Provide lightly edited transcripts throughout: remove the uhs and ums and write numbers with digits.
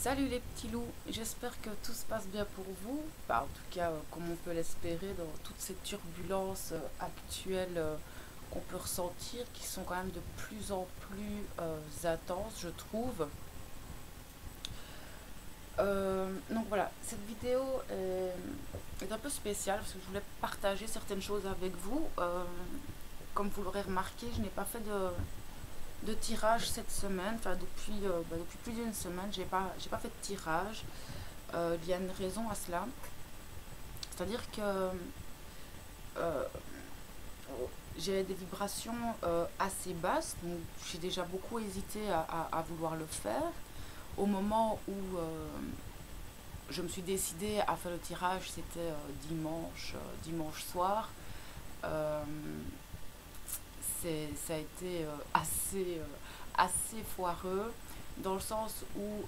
Salut les petits loups, j'espère que tout se passe bien pour vous. Bah, en tout cas, comme on peut l'espérer dans toutes ces turbulences actuelles qu'on peut ressentir, qui sont quand même de plus en plus intenses, je trouve. Donc voilà, cette vidéo est un peu spéciale parce que je voulais partager certaines choses avec vous. Comme vous l'aurez remarqué, je n'ai pas fait de tirage cette semaine, enfin depuis plus d'une semaine, j'ai pas fait de tirage. Il y a une raison à cela. C'est-à-dire que euh, j'ai des vibrations assez basses, donc j'ai déjà beaucoup hésité à vouloir le faire. Au moment où je me suis décidée à faire le tirage, c'était dimanche soir. Euh, Ça a été assez foireux dans le sens où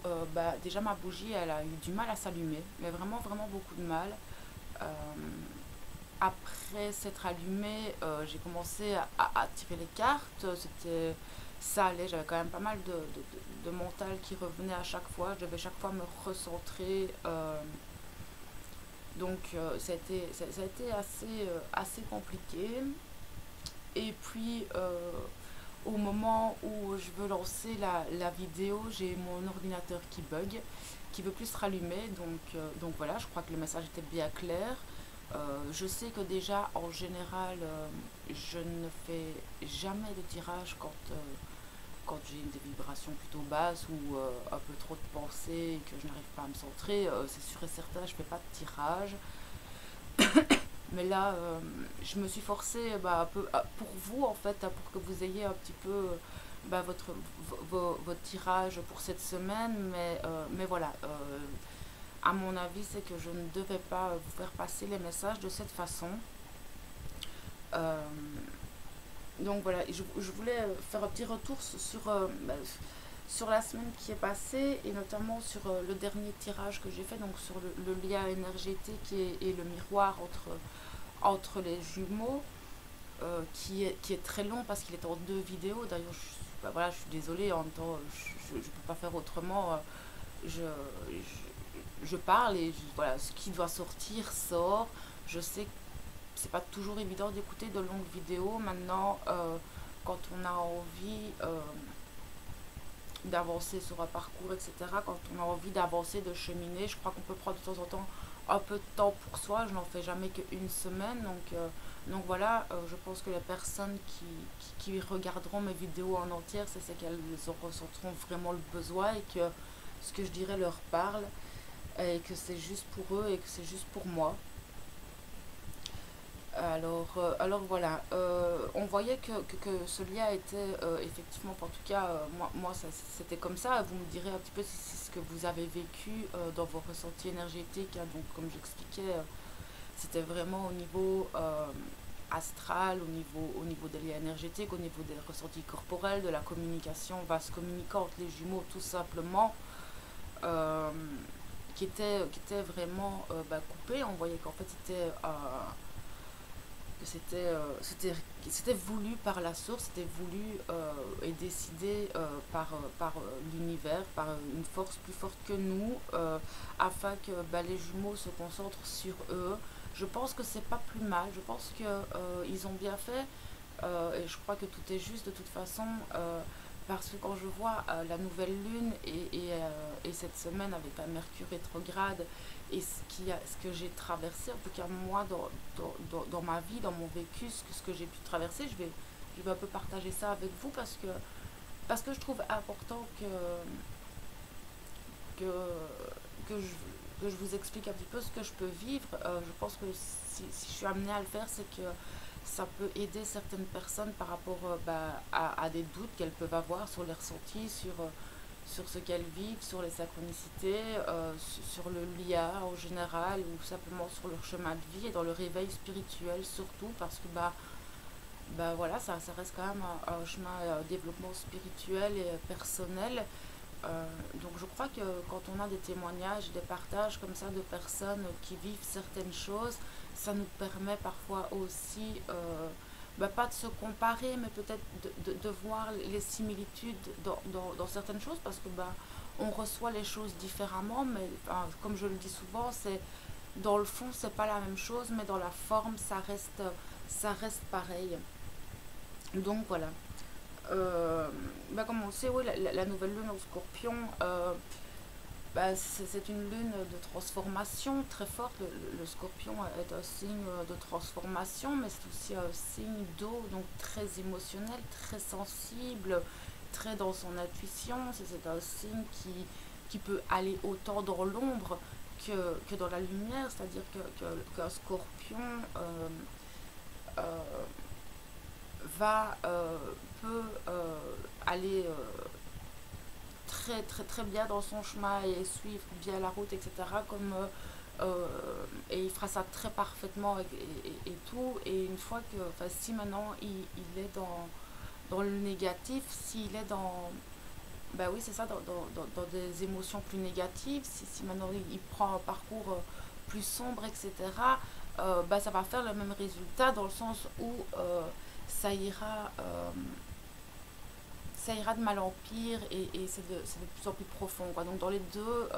déjà ma bougie elle a eu du mal à s'allumer, mais vraiment beaucoup de mal. Euh, Après s'être allumée, j'ai commencé à tirer les cartes. Ça allait, j'avais quand même pas mal de mental qui revenait à chaque fois. Je devais chaque fois me recentrer. Ça a été assez compliqué. Et puis, au moment où je veux lancer la vidéo, j'ai mon ordinateur qui bug, qui veut plus se rallumer. Donc voilà, je crois que le message était bien clair. Je sais que déjà, en général, je ne fais jamais de tirage quand j'ai des vibrations plutôt basses ou un peu trop de pensées et que je n'arrive pas à me centrer. C'est sûr et certain, je ne fais pas de tirage. Mais là, je me suis forcée un peu, pour vous en fait, pour que vous ayez un petit peu votre tirage pour cette semaine. Mais voilà, à mon avis, c'est que je ne devais pas vous faire passer les messages de cette façon. Euh, donc voilà, je voulais faire un petit retour sur la semaine qui est passée et notamment sur le dernier tirage que j'ai fait, donc sur le lien énergétique et le miroir entre les jumeaux, qui est très long parce qu'il est en deux vidéos. D'ailleurs, voilà, je suis désolée, en même temps, je ne peux pas faire autrement. Je, je parle et voilà, ce qui doit sortir sort. Je sais que c'est pas toujours évident d'écouter de longues vidéos. Maintenant, quand on a envie d'avancer sur un parcours, etc., quand on a envie d'avancer, de cheminer, je crois qu'on peut prendre de temps en temps un peu de temps pour soi. Je n'en fais jamais qu'une semaine. Donc voilà, je pense que les personnes qui regarderont mes vidéos en entière, c'est qu'elles en ressentiront vraiment le besoin et que ce que je dirais leur parle et que c'est juste pour eux et que c'est juste pour moi. Alors voilà, on voyait que ce lien était effectivement, en tout cas, moi c'était comme ça. Vous me direz un petit peu si c'est ce que vous avez vécu dans vos ressentis énergétiques, hein. Donc, comme j'expliquais, c'était vraiment au niveau astral, au niveau des liens énergétiques, au niveau des ressentis corporels, de la communication, vaste communicant entre les jumeaux, tout simplement, euh, qui était vraiment coupé. On voyait qu'en fait, c'était voulu par la source, c'était voulu et décidé par l'univers, par une force plus forte que nous, afin que les jumeaux se concentrent sur eux. Je pense que c'est pas plus mal, je pense que ils ont bien fait, et je crois que tout est juste de toute façon, parce que quand je vois la nouvelle lune et cette semaine avec un Mercure rétrograde et ce que j'ai traversé, en tout cas moi dans ma vie, dans mon vécu, ce que j'ai pu traverser, je vais un peu partager ça avec vous parce que je trouve important que, que, je, que je vous explique un petit peu ce que je peux vivre. Je pense que si je suis amenée à le faire, c'est que ça peut aider certaines personnes par rapport à des doutes qu'elles peuvent avoir sur les ressentis, sur ce qu'elles vivent, sur les synchronicités, sur le lien en général ou simplement sur leur chemin de vie et dans le réveil spirituel surtout parce que voilà, ça reste quand même un chemin développement spirituel et personnel. Donc je crois que quand on a des témoignages, des partages comme ça de personnes qui vivent certaines choses, ça nous permet parfois aussi, pas de se comparer, mais peut-être de voir les similitudes dans certaines choses, parce que on reçoit les choses différemment, mais enfin, comme je le dis souvent, c'est dans le fond, c'est pas la même chose, mais dans la forme, ça reste pareil. Donc voilà. Bah, comme on le sait, oui, la nouvelle lune au Scorpion, bah, c'est une lune de transformation très forte. Le Scorpion est un signe de transformation, mais c'est aussi un signe d'eau, donc très émotionnel, très sensible, très dans son intuition. C'est un signe qui peut aller autant dans l'ombre que dans la lumière, c'est-à-dire qu'un Scorpion euh, va peut aller très très très bien dans son chemin et suivre bien la route, etc. Comme et il fera ça très parfaitement et tout. Et une fois que, enfin, si maintenant il est dans le négatif, s'il est dans, bah oui, c'est ça, dans des émotions plus négatives, si maintenant il prend un parcours plus sombre, etc., bah, ça va faire le même résultat dans le sens où ça ira, euh, ça ira de mal en pire et c'est de plus en plus profond, quoi. Donc dans les deux,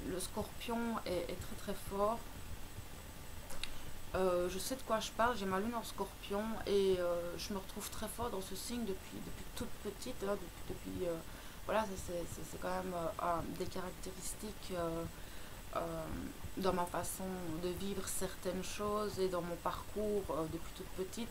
le Scorpion est très très fort. Je sais de quoi je parle, j'ai ma lune en Scorpion et je me retrouve très fort dans ce signe depuis toute petite, hein, voilà, c'est quand même des caractéristiques euh, dans ma façon de vivre certaines choses et dans mon parcours depuis toute petite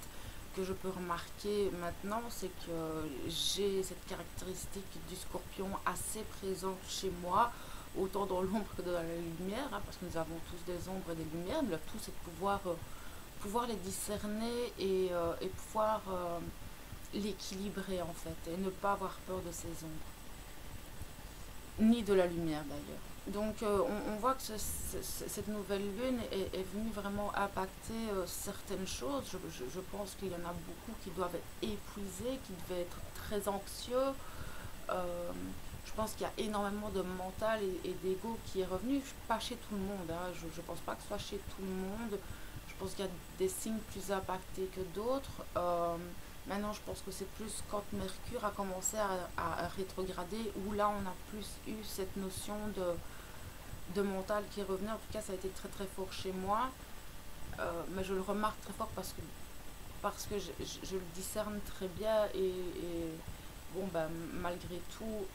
que je peux remarquer maintenant, c'est que j'ai cette caractéristique du Scorpion assez présente chez moi, autant dans l'ombre que dans la lumière, hein, parce que nous avons tous des ombres et des lumières, mais le tout c'est de pouvoir les discerner et pouvoir l'équilibrer en fait, et ne pas avoir peur de ces ombres, ni de la lumière d'ailleurs. Donc on voit que cette nouvelle lune est venue vraiment impacter certaines choses. Je pense qu'il y en a beaucoup qui doivent être épuisés, qui devaient être très anxieux. Euh, je pense qu'il y a énormément de mental et d'ego qui est revenu, pas chez tout le monde, hein. Je ne pense pas que ce soit chez tout le monde. Je pense qu'il y a des signes plus impactés que d'autres. Maintenant, je pense que c'est plus quand Mercure a commencé à rétrograder, où là, on a plus eu cette notion de mental qui est revenu. En tout cas, ça a été très très fort chez moi. Mais je le remarque très fort parce que je le discerne très bien et bon, ben, malgré tout,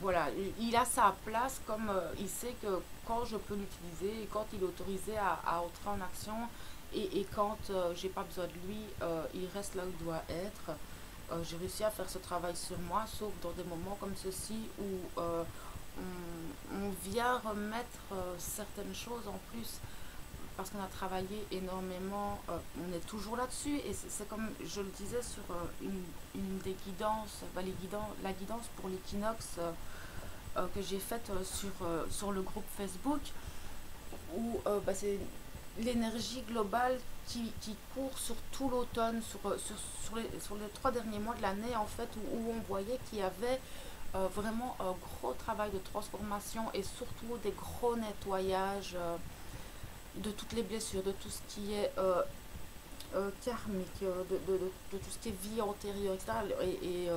voilà, il a sa place comme il sait que quand je peux l'utiliser et quand il est autorisé à entrer en action et quand j'ai pas besoin de lui, il reste là où il doit être. J'ai réussi à faire ce travail sur moi, sauf dans des moments comme ceci où on vient remettre certaines choses en plus parce qu'on a travaillé énormément, on est toujours là-dessus et c'est comme je le disais sur une des guidances, bah, la guidance pour l'équinoxe que j'ai faite sur le groupe Facebook où bah, c'est l'énergie globale qui court sur tout l'automne, sur les 3 derniers mois de l'année en fait où on voyait qu'il y avait vraiment un gros travail de transformation et surtout des gros nettoyages de toutes les blessures, de tout ce qui est karmique, de tout ce qui est vie antérieure, etc. Et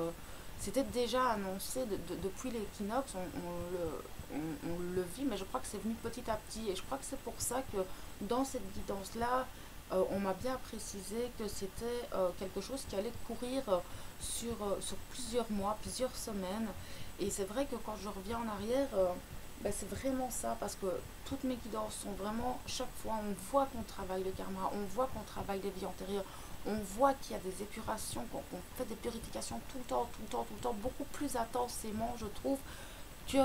c'était déjà annoncé depuis l'équinoxe, on le vit, mais je crois que c'est venu petit à petit. Et je crois que c'est pour ça que dans cette guidance-là, on m'a bien précisé que c'était quelque chose qui allait courir sur plusieurs mois, plusieurs semaines. Et c'est vrai que quand je reviens en arrière, ben, c'est vraiment ça, parce que toutes mes guidances sont vraiment, chaque fois, on voit qu'on travaille le karma, on voit qu'on travaille les vies antérieures, on voit qu'il y a des épurations, qu'on fait des purifications tout le temps, tout le temps, tout le temps, beaucoup plus intensément, je trouve, que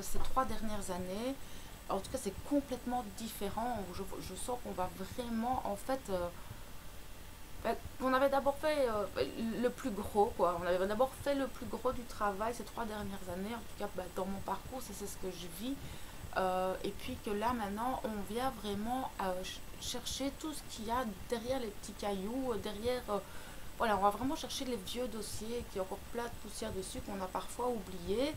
ces 3 dernières années. En tout cas, c'est complètement différent. Je sens qu'on va vraiment, en fait, on avait d'abord fait le plus gros, quoi. On avait d'abord fait le plus gros du travail ces 3 dernières années. En tout cas, bah, dans mon parcours, c'est ce que je vis. Et puis que là, maintenant, on vient vraiment chercher tout ce qu'il y a derrière les petits cailloux, derrière. Voilà, on va vraiment chercher les vieux dossiers qui ont encore plein de poussière dessus qu'on a parfois oublié.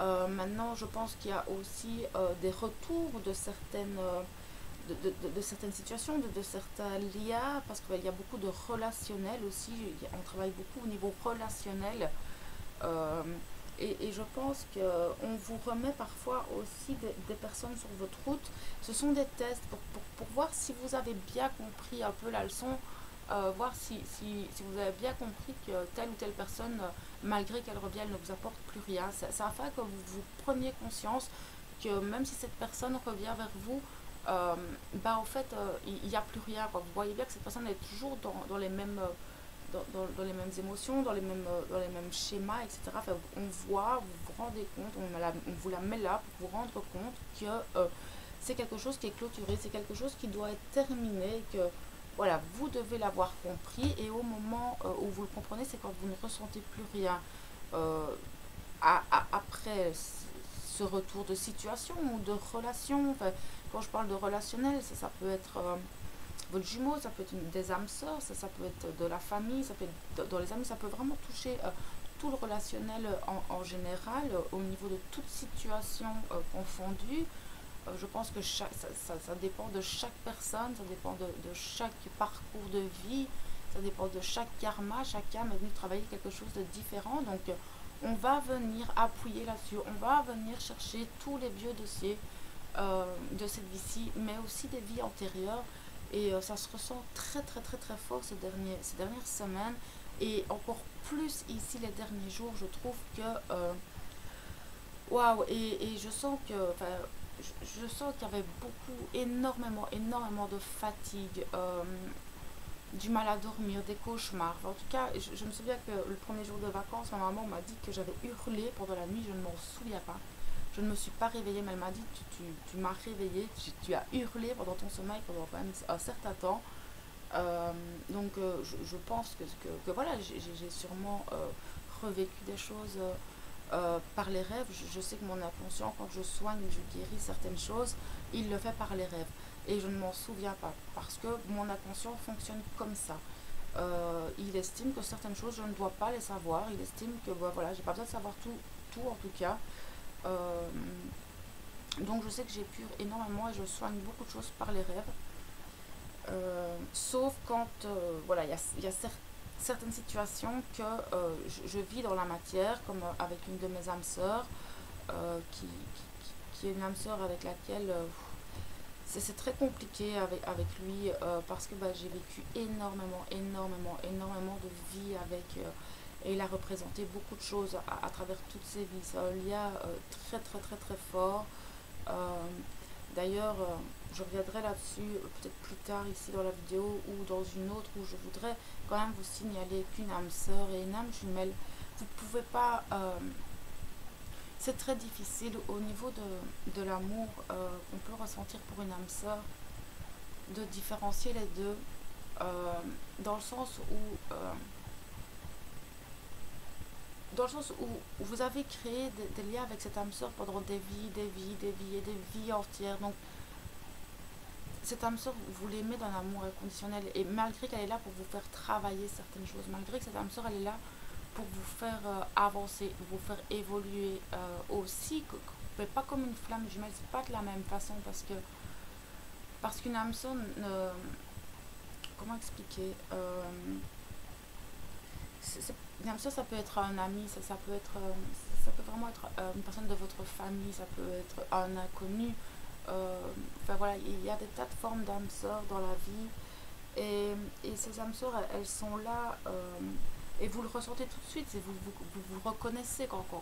Maintenant, je pense qu'il y a aussi des retours de certaines situations, de certains liens, parce qu'il y a beaucoup de relationnel aussi. On travaille beaucoup au niveau relationnel Euh, et je pense qu'on vous remet parfois aussi des personnes sur votre route. Ce sont des tests pour voir si vous avez bien compris un peu la leçon, voir si vous avez bien compris que telle ou telle personne, malgré qu'elle revienne, ne vous apporte plus rien. C'est afin que vous preniez conscience que même si cette personne revient vers vous, bah en fait, il n'y a plus rien, quoi. Vous voyez bien que cette personne est toujours dans les mêmes dans les mêmes émotions, dans les mêmes schémas, etc. Enfin, on voit, vous vous rendez compte, on vous la met là pour vous rendre compte que c'est quelque chose qui est clôturé, c'est quelque chose qui doit être terminé, que voilà, vous devez l'avoir compris, et au moment où vous le comprenez, c'est quand vous ne ressentez plus rien. Euh, Après ce retour de situation ou de relation, enfin, quand je parle de relationnel, ça peut être votre jumeau, ça peut être des âmes sœurs, ça peut être de la famille, ça peut être dans les amis, ça peut vraiment toucher tout le relationnel en général, au niveau de toute situation confondue. Je pense que ça dépend de chaque personne, ça dépend de chaque parcours de vie, ça dépend de chaque karma. Chaque âme est venue travailler quelque chose de différent. Donc, on va venir appuyer là-dessus, on va venir chercher tous les vieux dossiers de cette vie-ci, mais aussi des vies antérieures. Et ça se ressent très très très très fort ces dernières semaines. Et encore plus ici les derniers jours, je trouve que waouh, et je sens que, enfin, je sens qu'il y avait beaucoup, énormément de fatigue, du mal à dormir, des cauchemars. Enfin, en tout cas, je me souviens que le premier jour de vacances, ma maman m'a dit que j'avais hurlé pendant la nuit, je ne m'en souviens pas. Je ne me suis pas réveillée, mais elle m'a dit tu m'as réveillée, tu as hurlé pendant ton sommeil pendant quand même un certain temps. Donc je pense que voilà, j'ai sûrement revécu des choses par les rêves. Je sais que mon inconscient, quand je soigne et je guéris certaines choses, il le fait par les rêves. Et je ne m'en souviens pas, parce que mon inconscient fonctionne comme ça. Il estime que certaines choses, je ne dois pas les savoir. Il estime que bah, voilà, j'ai pas besoin de savoir tout en tout cas. Euh, donc je sais que j'ai pu énormément et je soigne beaucoup de choses par les rêves. Sauf quand voilà, il y a certaines situations que je vis dans la matière, comme avec une de mes âmes sœurs, qui est une âme sœur avec laquelle c'est très compliqué avec lui, parce que bah, j'ai vécu énormément de vie avec. Et il a représenté beaucoup de choses à travers toutes ses vies. C'est un lien très fort. Euh, D'ailleurs, je reviendrai là-dessus peut-être plus tard ici dans la vidéo ou dans une autre, où je voudrais quand même vous signaler qu'une âme sœur et une âme jumelle, vous ne pouvez pas... c'est très difficile au niveau de l'amour qu'on peut ressentir pour une âme sœur, de différencier les deux, euh, dans le sens où... dans le sens où vous avez créé des liens avec cette âme sœur pendant des vies et des vies entières. Donc cette âme sœur, vous l'aimez d'un amour inconditionnel, et malgré qu'elle est là pour vous faire travailler certaines choses, malgré que cette âme sœur elle est là pour vous faire avancer, vous faire évoluer aussi, mais pas comme une flamme jumelle, c'est pas de la même façon, parce qu'une âme sœur, comment expliquer, une âme sœur, ça peut être un ami, ça peut être, ça peut vraiment être une personne de votre famille, ça peut être un inconnu. Enfin voilà, il y a des tas de formes d'âmes sœurs dans la vie, et ces âmes sœurs, elles sont là, et vous le ressentez tout de suite, vous reconnaissez quand vous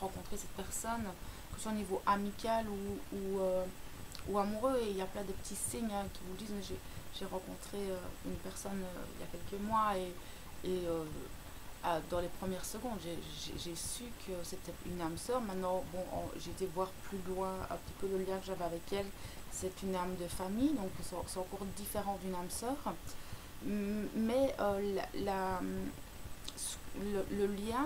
rencontrez cette personne, que ce soit au niveau amical ou amoureux, et il y a plein de petits signes qui vous disent, mais j'ai rencontré une personne il y a quelques mois, et dans les premières secondes, j'ai su que c'était une âme sœur. Maintenant, bon, j'ai été voir plus loin un petit peu le lien que j'avais avec elle. C'est une âme de famille, donc c'est encore différent d'une âme sœur. Mais le lien,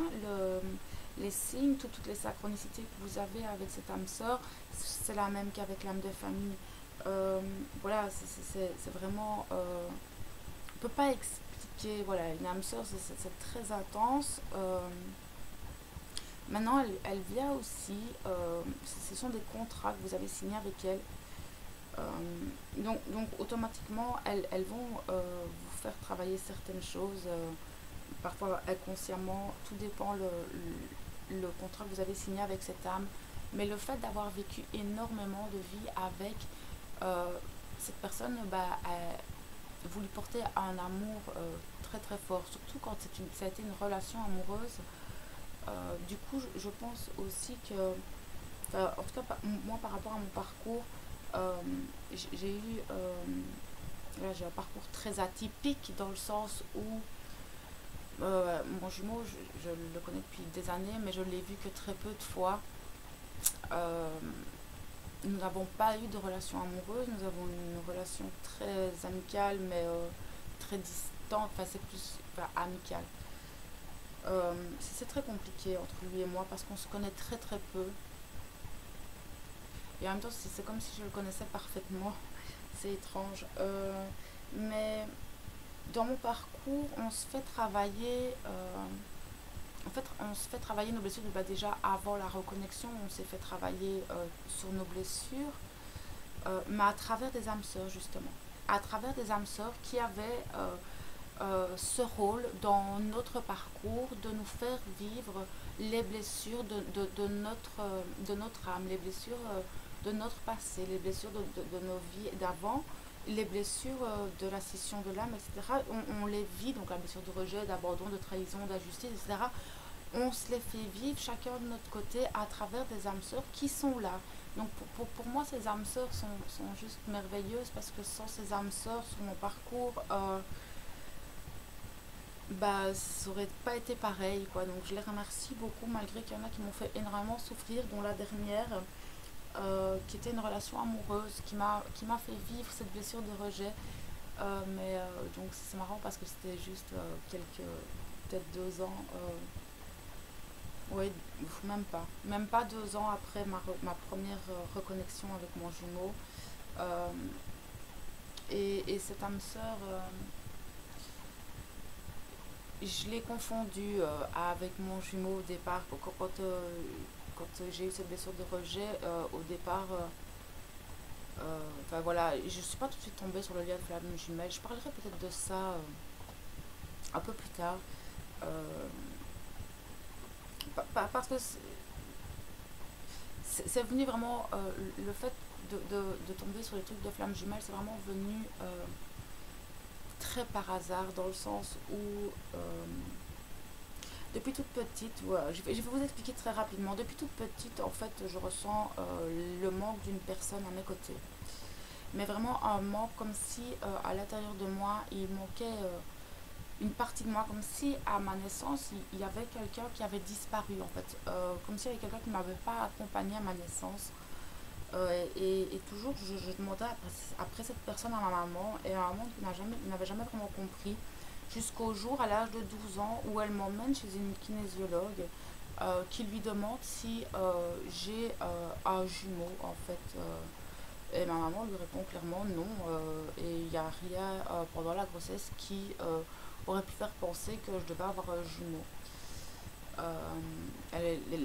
les signes, toutes les synchronicités que vous avez avec cette âme sœur, c'est la même qu'avec l'âme de famille. Voilà, c'est vraiment... on peut pas expliquer, voilà, une âme sœur, c'est très intense. Maintenant, elle vient aussi, ce sont des contrats que vous avez signés avec elle. Euh, donc automatiquement, elles vont vous faire travailler certaines choses. parfois inconsciemment, tout dépend le contrat que vous avez signé avec cette âme. Mais le fait d'avoir vécu énormément de vie avec cette personne, vous lui portez un amour très très fort, surtout quand ça a été une relation amoureuse. Du coup, je pense aussi que, en tout cas, moi par rapport à mon parcours, euh, j'ai eu, là, j'ai un parcours très atypique dans le sens où mon jumeau, je le connais depuis des années, mais je l'ai vu que très peu de fois. Euh, Nous n'avons pas eu de relation amoureuse, nous avons une relation très amicale, mais très distante, enfin c'est plus enfin, amical. C'est très compliqué entre lui et moi parce qu'on se connaît très très peu. Et en même temps, c'est comme si je le connaissais parfaitement. C'est étrange. Mais dans mon parcours, on se fait travailler. En fait, on se fait travailler nos blessures. Déjà avant la reconnexion, on s'est fait travailler sur nos blessures, mais à travers des âmes sœurs, justement. À travers des âmes sœurs qui avaient ce rôle dans notre parcours de nous faire vivre les blessures de notre âme, les blessures de notre passé, les blessures de nos vies d'avant, les blessures de la scission de l'âme, etc. On les vit, donc la blessure de rejet, d'abandon, de trahison, d'injustice, etc. On se les fait vivre chacun de notre côté à travers des âmes sœurs qui sont là. Donc pour moi, ces âmes sœurs sont juste merveilleuses parce que sans ces âmes sœurs sur mon parcours, ça aurait pas été pareil, quoi. Donc je les remercie beaucoup malgré qu'il y en a qui m'ont fait énormément souffrir, dont la dernière qui était une relation amoureuse qui m'a fait vivre cette blessure de rejet. Donc c'est marrant parce que c'était juste quelques peut-être 2 ans, ouais, même pas 2 ans après ma première reconnexion avec mon jumeau. Euh, et cette âme sœur, je l'ai confondu avec mon jumeau au départ. Quand j'ai eu cette blessure de rejet, au départ, enfin voilà, je ne suis pas tout de suite tombée sur le lien de flamme jumelle. Je parlerai peut-être de ça un peu plus tard. Euh, Parce que c'est venu vraiment, le fait de tomber sur les trucs de flamme jumelle, c'est vraiment venu très par hasard, dans le sens où depuis toute petite, ouais, je vais vous expliquer très rapidement. Depuis toute petite, en fait, je ressens le manque d'une personne à mes côtés. Mais vraiment un manque comme si à l'intérieur de moi, il manquait une partie de moi, comme si à ma naissance, il y avait quelqu'un qui avait disparu, en fait. Comme s'il y avait quelqu'un qui ne m'avait pas accompagné à ma naissance. Et toujours, je demandais après cette personne à ma maman, et ma maman n'avait jamais vraiment compris, jusqu'au jour, à l'âge de 12 ans, où elle m'emmène chez une kinésiologue qui lui demande si j'ai un jumeau, en fait. Et ma maman lui répond clairement non, et il n'y a rien pendant la grossesse qui aurait pu faire penser que je devais avoir un jumeau.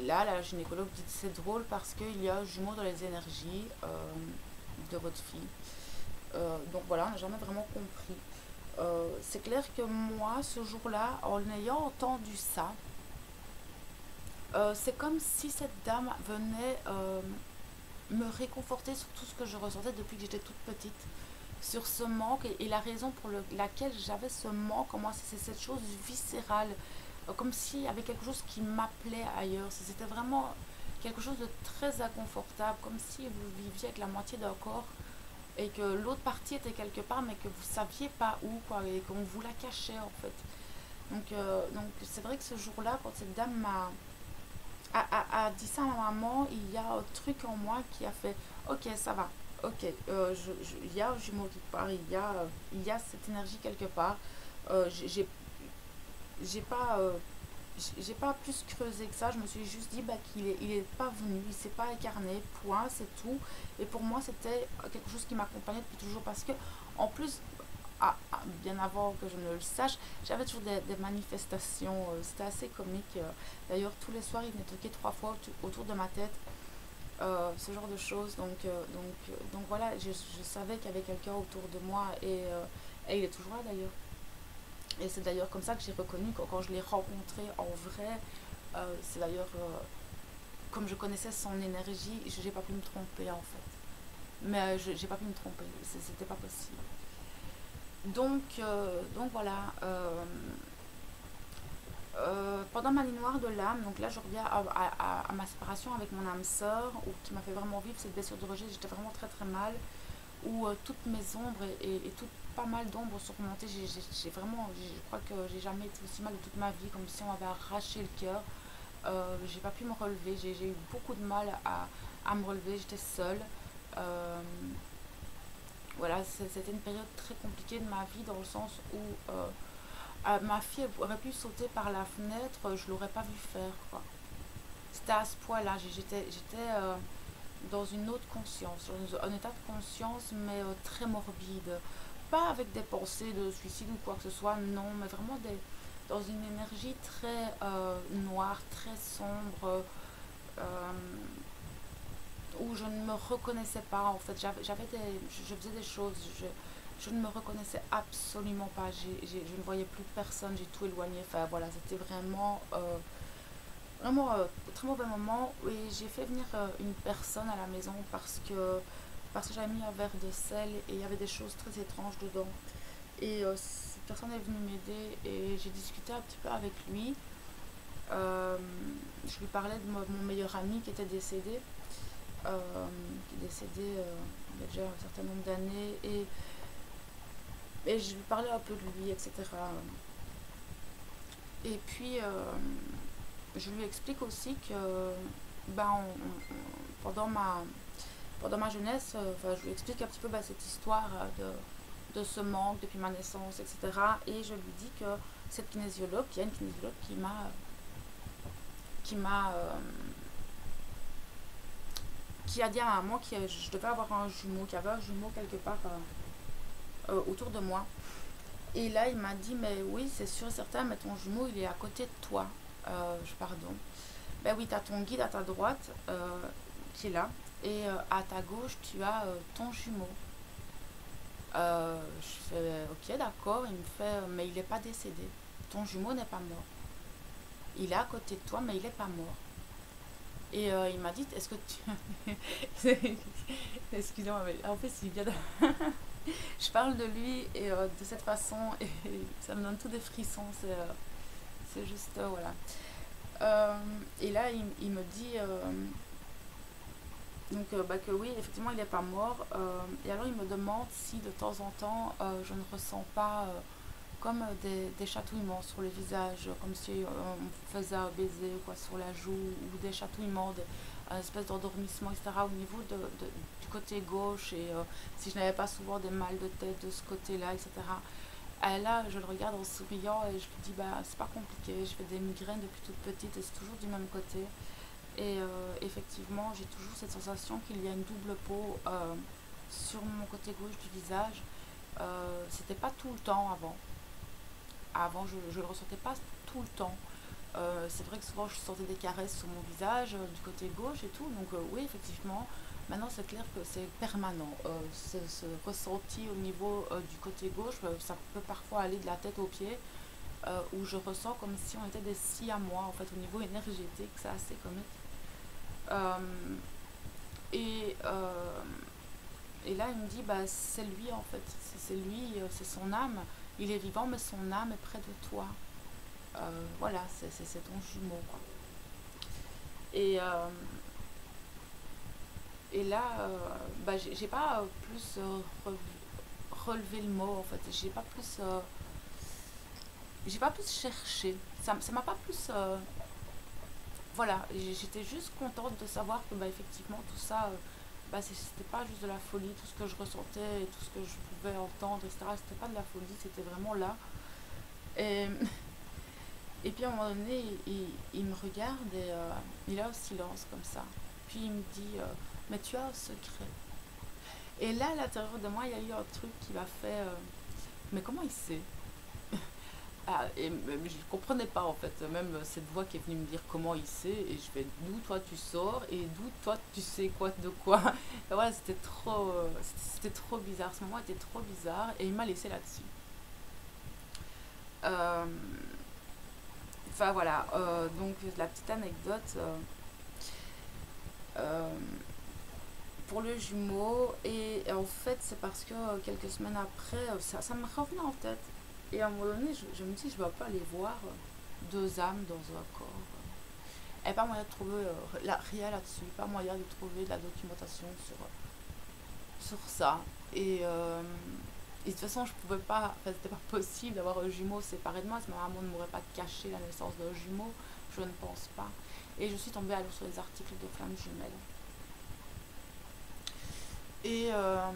Là, la gynécologue dit c'est drôle parce qu'il y a un jumeau dans les énergies de votre fille. Donc voilà, on n'a jamais vraiment compris. C'est clair que moi, ce jour-là, en ayant entendu ça, c'est comme si cette dame venait me réconforter sur tout ce que je ressentais depuis que j'étais toute petite, sur ce manque et la raison pour laquelle j'avais ce manque en moi, c'est cette chose viscérale, comme s'il y avait quelque chose qui m'appelait ailleurs. C'était vraiment quelque chose de très inconfortable, comme si vous viviez avec la moitié d'un corps et que l'autre partie était quelque part, mais que vous saviez pas où, quoi, et qu'on vous la cachait en fait. Donc c'est vrai que ce jour-là, quand cette dame a dit ça à ma maman, il y a un truc en moi qui a fait ok, ça va, ok, il y a un jumeau quelque part, il y a cette énergie quelque part. J'ai pas. J'ai pas plus creusé que ça, je me suis juste dit qu'il est pas venu, il s'est pas incarné, point, c'est tout. Et pour moi, c'était quelque chose qui m'accompagnait depuis toujours parce que, en plus, bien avant que je ne le sache, j'avais toujours des manifestations, c'était assez comique. D'ailleurs, tous les soirs, il venait toquer 3 fois autour de ma tête, ce genre de choses. Donc voilà, je savais qu'il y avait quelqu'un autour de moi et il est toujours là d'ailleurs. Et c'est d'ailleurs comme ça que j'ai reconnu quand je l'ai rencontré en vrai. C'est d'ailleurs, comme je connaissais son énergie, j'ai pas pu me tromper en fait. Mais j'ai pas pu me tromper, c'était pas possible. Donc voilà. Pendant ma nuit noire de l'âme, donc là je reviens à ma séparation avec mon âme sœur, qui m'a fait vraiment vivre cette blessure de rejet. J'étais vraiment très très mal, où toutes mes ombres et tout, pas mal d'ombres sont remontées. J'ai vraiment, je crois que j'ai jamais été aussi mal de toute ma vie, comme si on m'avait arraché le cœur. J'ai pas pu me relever, j'ai eu beaucoup de mal à me relever, j'étais seule. Euh, voilà, c'était une période très compliquée de ma vie, dans le sens où ma fille aurait pu sauter par la fenêtre, je l'aurais pas vu faire, quoi. C'était à ce point-là, j'étais dans une autre conscience, dans un état de conscience, mais très morbide. Pas avec des pensées de suicide ou quoi que ce soit, non, mais vraiment dans une énergie très noire, très sombre, euh, où je ne me reconnaissais pas. En fait, je faisais des choses, je ne me reconnaissais absolument pas. Je ne voyais plus personne, j'ai tout éloigné. Enfin voilà, c'était vraiment très mauvais moment. Et j'ai fait venir une personne à la maison parce que j'avais mis un verre de sel et il y avait des choses très étranges dedans. Et cette personne est venue m'aider et j'ai discuté un petit peu avec lui. Euh, je lui parlais de mon meilleur ami qui était décédé, qui est décédé il y a déjà un certain nombre d'années. Et je lui parlais un peu de lui, etc. Et puis, je lui explique aussi que ben, pendant ma jeunesse, je lui explique un petit peu cette histoire de ce manque depuis ma naissance, etc. Et je lui dis que cette kinésiologue, il y a une kinésiologue qui m'a qui a dit à maman que je devais avoir un jumeau, qu'il y avait un jumeau quelque part autour de moi. Et là, il m'a dit, mais oui, c'est sûr et certain, mais ton jumeau, il est à côté de toi. Pardon. Ben oui, tu as ton guide à ta droite qui est là. Et à ta gauche, tu as ton jumeau. Je fais, ok, d'accord. Il me fait, mais il n'est pas décédé. Ton jumeau n'est pas mort. Il est à côté de toi, mais il n'est pas mort. Et il m'a dit, est-ce que tu... Excusez-moi, mais en fait, c'est bien... Je parle de lui et de cette façon et ça me donne tous des frissons. C'est juste, voilà. Et là, il me dit que oui, effectivement, il n'est pas mort. Et alors, il me demande si de temps en temps, je ne ressens pas comme des chatouillements sur le visage, comme si on me faisait un baiser quoi, sur la joue, ou des chatouillements, une espèce d'endormissement, etc. au niveau du côté gauche, et si je n'avais pas souvent des mal de tête de ce côté-là, etc. Et là, je le regarde en souriant et je lui dis, bah, c'est pas compliqué, je fais des migraines depuis toute petite et c'est toujours du même côté. Et effectivement, j'ai toujours cette sensation qu'il y a une double peau sur mon côté gauche du visage. C'était pas tout le temps avant. Avant, je le ressentais pas tout le temps. C'est vrai que souvent je sentais des caresses sur mon visage du côté gauche et tout. Donc oui, effectivement, maintenant c'est clair que c'est permanent. Ce ressenti au niveau du côté gauche, ça peut parfois aller de la tête aux pieds, où je ressens comme si on était des scies à moi, en fait, au niveau énergétique. C'est assez comique. Euh, et, euh, et là, il me dit, bah, c'est lui en fait. C'est lui, c'est son âme. Il est vivant, mais son âme est près de toi. Voilà, c'est ton jumeau, quoi. Et, euh, et là, bah, j'ai pas plus relevé le mot, en fait. J'ai pas plus cherché. Ça m'a pas plus. Voilà, j'étais juste contente de savoir que, bah, effectivement, tout ça, bah, c'était pas juste de la folie, tout ce que je ressentais et tout ce que je pouvais entendre, etc. C'était pas de la folie, c'était vraiment là. Et, et puis à un moment donné, il me regarde et il a un silence comme ça. Puis il me dit, mais tu as un secret. Et là, à l'intérieur de moi, il y a eu un truc qui m'a fait, mais comment il sait? Ah, et je ne comprenais pas en fait, même cette voix qui est venue me dire comment il sait, et je fais d'où toi tu sors et d'où toi tu sais quoi de quoi. Et voilà, c'était trop bizarre, ce moment était trop bizarre et il m'a laissé là-dessus. Euh, Enfin voilà, donc la petite anecdote euh, pour le jumeau. Et en fait, c'est parce que quelques semaines après, ça me revenait en tête. Et à un moment donné, je me dis, je ne vais pas aller voir deux âmes dans un corps. Et pas moyen de trouver rien là-dessus, pas moyen de trouver de la documentation sur ça. Et de toute façon, je pouvais pas, enfin, c'était pas possible d'avoir un jumeau séparé de moi. Ma maman ne m'aurait pas caché la naissance d'un jumeau, je ne pense pas. Et je suis tombée alors sur les articles de flammes jumelles. Et, euh,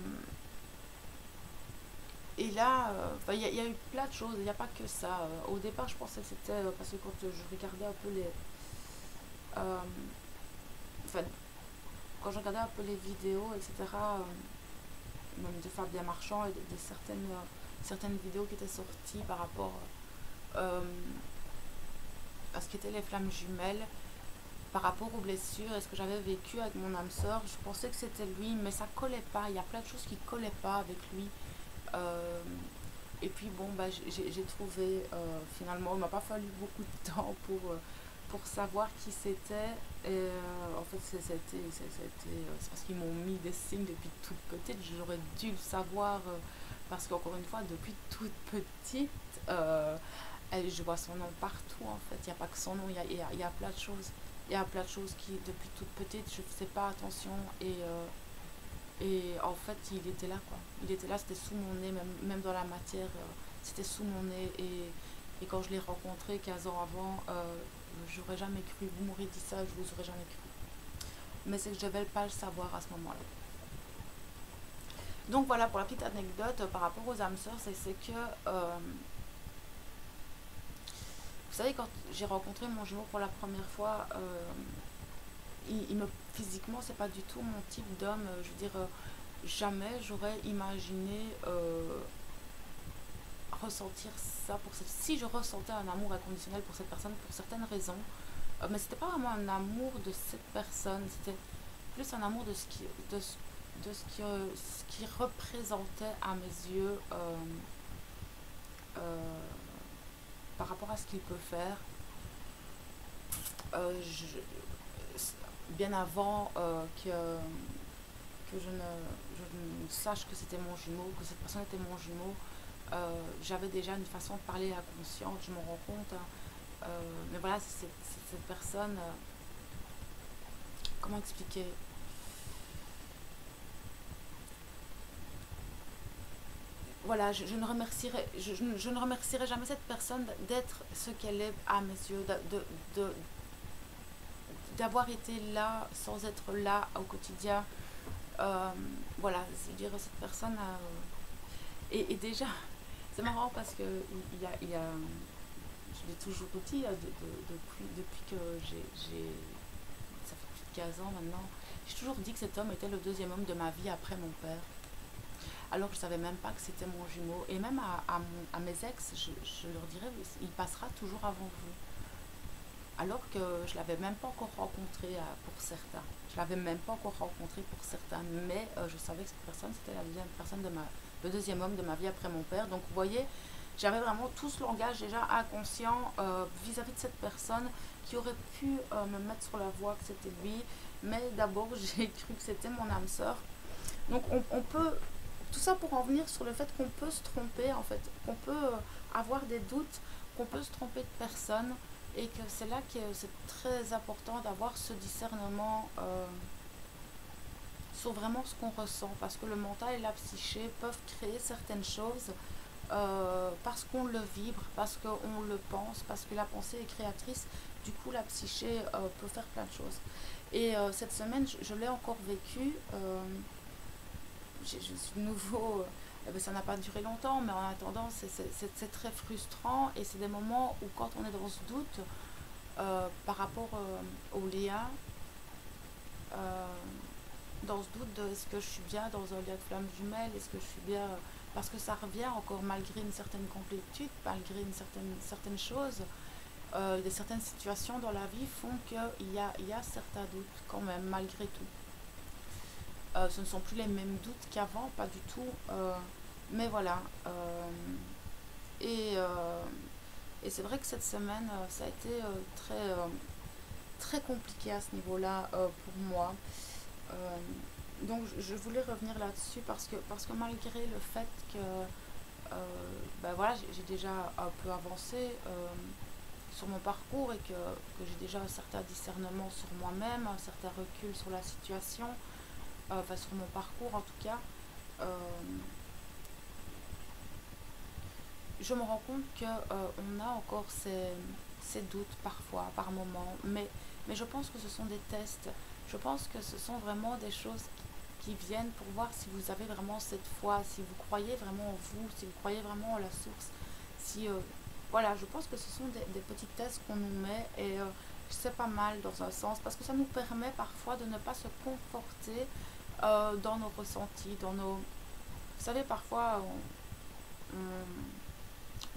et là, y a eu plein de choses, il n'y a pas que ça. Au départ, je pensais que c'était parce que quand je regardais un peu les. euh, Enfin, quand je regardais un peu les vidéos, etc., même de Fabien Marchand et de certaines vidéos qui étaient sorties par rapport euh, à ce qu'étaient les flammes jumelles, par rapport aux blessures et ce que j'avais vécu avec mon âme sœur, je pensais que c'était lui, mais ça collait pas. Il y a plein de choses qui collaient pas avec lui. Euh, et puis bon, bah, j'ai trouvé finalement, il m'a pas fallu beaucoup de temps pour savoir qui c'était. En fait, c'est parce qu'ils m'ont mis des signes depuis toute petite. J'aurais dû le savoir parce qu'encore une fois, depuis toute petite, je vois son nom partout en fait. Il n'y a pas que son nom, il y a plein de choses. Il y a plein de choses qui, depuis toute petite, je ne faisais pas attention et en fait, il était là quoi. Il était là, c'était sous mon nez, même dans la matière, c'était sous mon nez. Et quand je l'ai rencontré 15 ans avant, j'aurais jamais cru. Vous m'aurez dit ça, je vous aurais jamais cru. Mais c'est que je ne devais pas le savoir à ce moment-là. Donc voilà pour la petite anecdote par rapport aux âmes sœurs, c'est que vous savez, quand j'ai rencontré mon jumeau pour la première fois, physiquement, c'est pas du tout mon type d'homme. Je veux dire, jamais j'aurais imaginé ressentir ça pour cette. Si je ressentais un amour inconditionnel pour cette personne, pour certaines raisons, mais c'était pas vraiment un amour de cette personne, c'était plus un amour de ce qui représentait à mes yeux euh, par rapport à ce qu'il peut faire. Euh, je- Bien avant que je ne sache que c'était mon jumeau, que cette personne était mon jumeau, j'avais déjà une façon de parler inconsciente, je m'en rends compte. Hein. Mais voilà, c'est cette personne, comment expliquer. Voilà, je ne remercierai jamais cette personne d'être ce qu'elle est à mes yeux, de- d'avoir été là sans être là au quotidien. Euh, voilà, c'est-à-dire cette personne a, et déjà, c'est marrant parce que je l'ai toujours dit depuis que ça fait plus de 15 ans maintenant, j'ai toujours dit que cet homme était le deuxième homme de ma vie après mon père. Alors que je ne savais même pas que c'était mon jumeau. Et même à mes ex, je leur dirais, il passera toujours avant vous. Alors que je ne l'avais même pas encore rencontré pour certains. Je ne l'avais même pas encore rencontré pour certains. Mais je savais que cette personne, c'était la deuxième personne le deuxième homme de ma vie après mon père. Donc vous voyez, j'avais vraiment tout ce langage déjà inconscient vis-à-vis de cette personne qui aurait pu me mettre sur la voie que c'était lui. Mais d'abord, j'ai cru que c'était mon âme sœur. Donc on peut, tout ça pour en venir sur le fait qu'on peut se tromper en fait, qu'on peut avoir des doutes, qu'on peut se tromper de personne et que c'est là que c'est très important d'avoir ce discernement sur vraiment ce qu'on ressent parce que le mental et la psyché peuvent créer certaines choses parce qu'on le vibre, parce qu'on le pense, parce que la pensée est créatrice. Du coup, la psyché peut faire plein de choses. Et cette semaine, je l'ai encore vécu. Je suis de nouveau. Ça n'a pas duré longtemps, mais en attendant, c'est très frustrant et c'est des moments où, quand on est dans ce doute par rapport au lien, euh, dans ce doute de est-ce que je suis bien dans un lien de flamme jumelle, est-ce que je suis bien. Parce que ça revient encore malgré une certaine complétude, malgré certaines choses. Certaines situations dans la vie font qu'il y a certains doutes quand même, malgré tout. Ce ne sont plus les mêmes doutes qu'avant, pas du tout. Mais voilà. Et Et c'est vrai que cette semaine, ça a été très compliqué à ce niveau-là pour moi. Euh, donc je voulais revenir là-dessus parce que malgré le fait que ben voilà, j'ai déjà un peu avancé sur mon parcours et que j'ai déjà un certain discernement sur moi-même, un certain recul sur la situation, enfin sur mon parcours en tout cas, euh, je me rends compte que on a encore ces doutes parfois, par moments, mais je pense que ce sont des tests. Je pense que ce sont vraiment des choses qui viennent pour voir si vous avez vraiment cette foi, si vous croyez vraiment en vous, si vous croyez vraiment en la source. Si, voilà, je pense que ce sont des petits tests qu'on nous met et c'est pas mal dans un sens parce que ça nous permet parfois de ne pas se conforter dans nos ressentis, dans nos... Vous savez, parfois,